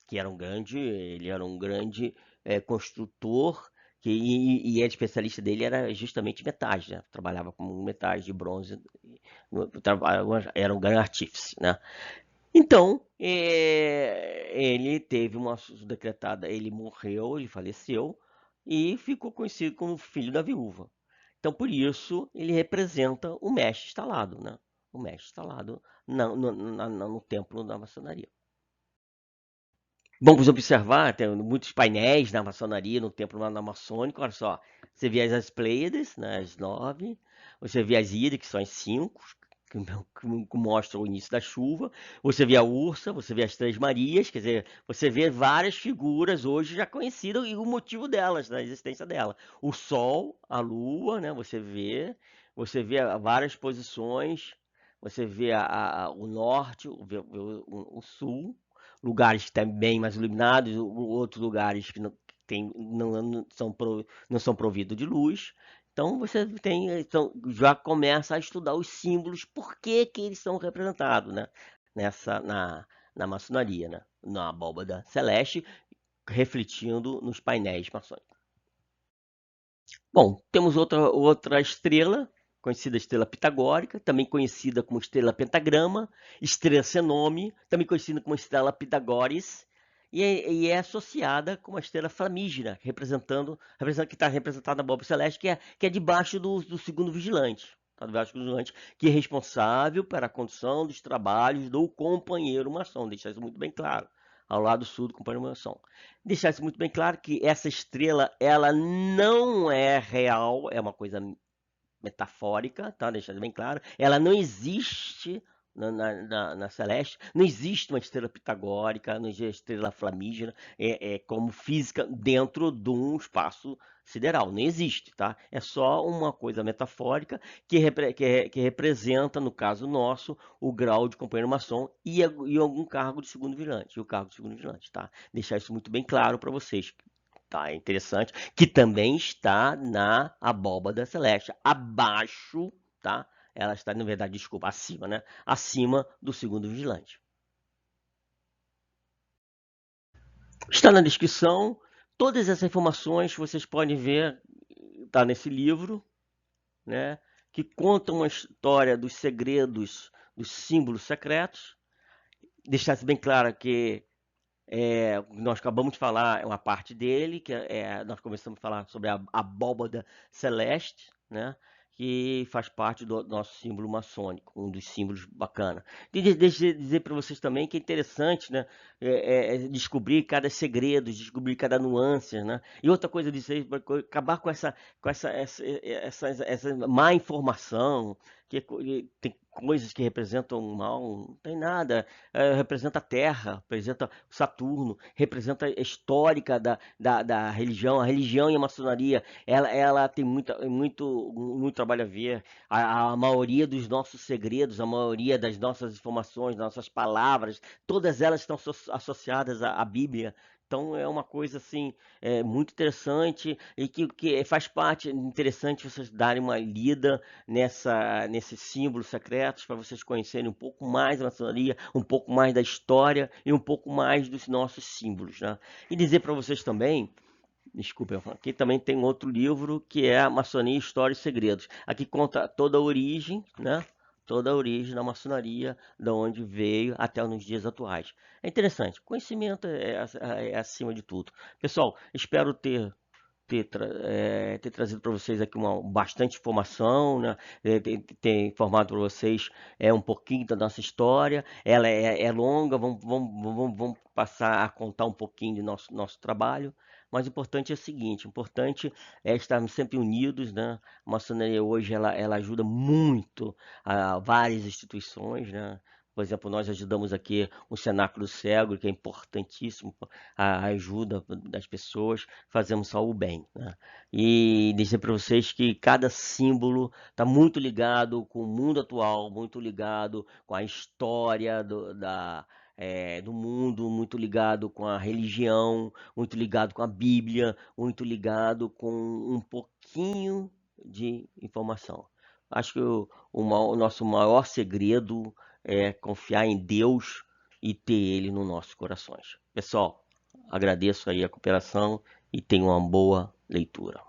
Que era ele era um grande construtor, e a especialista dele era justamente metais, né? Trabalhava com metais de bronze, era um grande artífice, né? Então, ele teve uma decretada, ele morreu, ele faleceu e ficou conhecido como filho da viúva. Então, por isso, ele representa o mestre instalado, né? O mestre instalado no templo da maçonaria. Vamos observar, tem muitos painéis na maçonaria, no templo maçônico, olha só. Você vê as Pleiades, né, as 9, você vê as Íris, que são as 5, que mostram o início da chuva. Você vê a Ursa, você vê as Três Marias, quer dizer, você vê várias figuras hoje já conhecidas e o motivo delas, da existência dela. O Sol, a Lua, né, você vê várias posições, você vê o Norte, o Sul, lugares que estão bem mais iluminados, outros lugares que não são providos de luz. Então você já começa a estudar os símbolos, por que eles são representados, né? Na maçonaria, né? Na abóbada celeste, refletindo nos painéis maçônicos. Bom, temos outra estrela, conhecida estrela pitagórica, também conhecida como estrela pentagrama, estrela sem nome, também conhecida como estrela Pitagóris, e é associada com a estrela flamígera, que está representada na abóbora celeste, que é debaixo do segundo vigilante. Tá debaixo do vigilante, que é responsável pela condução dos trabalhos do companheiro maçom, deixar isso muito bem claro, ao lado sul do companheiro maçom. Deixar isso muito bem claro que essa estrela, ela não é real, é uma coisa metafórica, tá? Deixando bem claro. Ela não existe na Celeste, não existe uma estrela pitagórica, não existe uma estrela flamígera, como física dentro de um espaço sideral. Não existe, tá? É só uma coisa metafórica que representa, no caso nosso, o grau de companheiro maçom e algum cargo de segundo vigilante. E o cargo de segundo vigilante, tá? Deixar isso muito bem claro para vocês. Tá, é interessante, que também está na abóbada celeste, abaixo, tá? Ela está, na verdade, desculpa, acima, né? Acima do segundo vigilante. Está na descrição, todas essas informações vocês podem ver, tá nesse livro, né? Que conta uma história dos segredos, dos símbolos secretos. Deixar bem claro que nós acabamos de falar uma parte dele, nós começamos a falar sobre a abóbada celeste, né? que faz parte do nosso símbolo maçônico, um dos símbolos bacana. Deixa eu dizer para vocês também que é interessante, né, descobrir cada segredo, descobrir cada nuance, né? E outra coisa disso aí, acabar essa má informação, que tem coisas que representam o mal, não tem nada. Representa a Terra, representa Saturno, representa a histórica da religião. A religião e a maçonaria, ela tem muito trabalho a ver. A maioria dos nossos segredos, a maioria das nossas informações, nossas palavras, todas elas estão associadas à Bíblia. Então é uma coisa assim, muito interessante e que faz parte, interessante vocês darem uma lida nesses símbolos secretos para vocês conhecerem um pouco mais da maçonaria, um pouco mais da história e um pouco mais dos nossos símbolos, né? E dizer para vocês também, desculpa, aqui também tem outro livro que é a Maçonia, História e Segredos. Aqui conta toda a origem, né? Toda a origem da maçonaria, da onde veio até nos dias atuais. É interessante. Conhecimento é acima de tudo. Pessoal, espero ter trazido para vocês aqui bastante informação, né? Ter informado para vocês um pouquinho da nossa história. Ela é longa, vamos passar a contar um pouquinho do nosso trabalho. Mas o importante é o seguinte, o importante é estarmos sempre unidos, né? A maçonaria hoje ela ajuda muito a várias instituições, né? Por exemplo, nós ajudamos aqui o Cenáculo Cego, que é importantíssimo a ajuda das pessoas, fazemos só o bem, né? E dizer para vocês que cada símbolo está muito ligado com o mundo atual, muito ligado com a história do mundo, muito ligado com a religião, muito ligado com a Bíblia, muito ligado com um pouquinho de informação. Acho que o nosso maior segredo é confiar em Deus e ter Ele nos nossos corações. Pessoal, agradeço aí a cooperação e tenham uma boa leitura.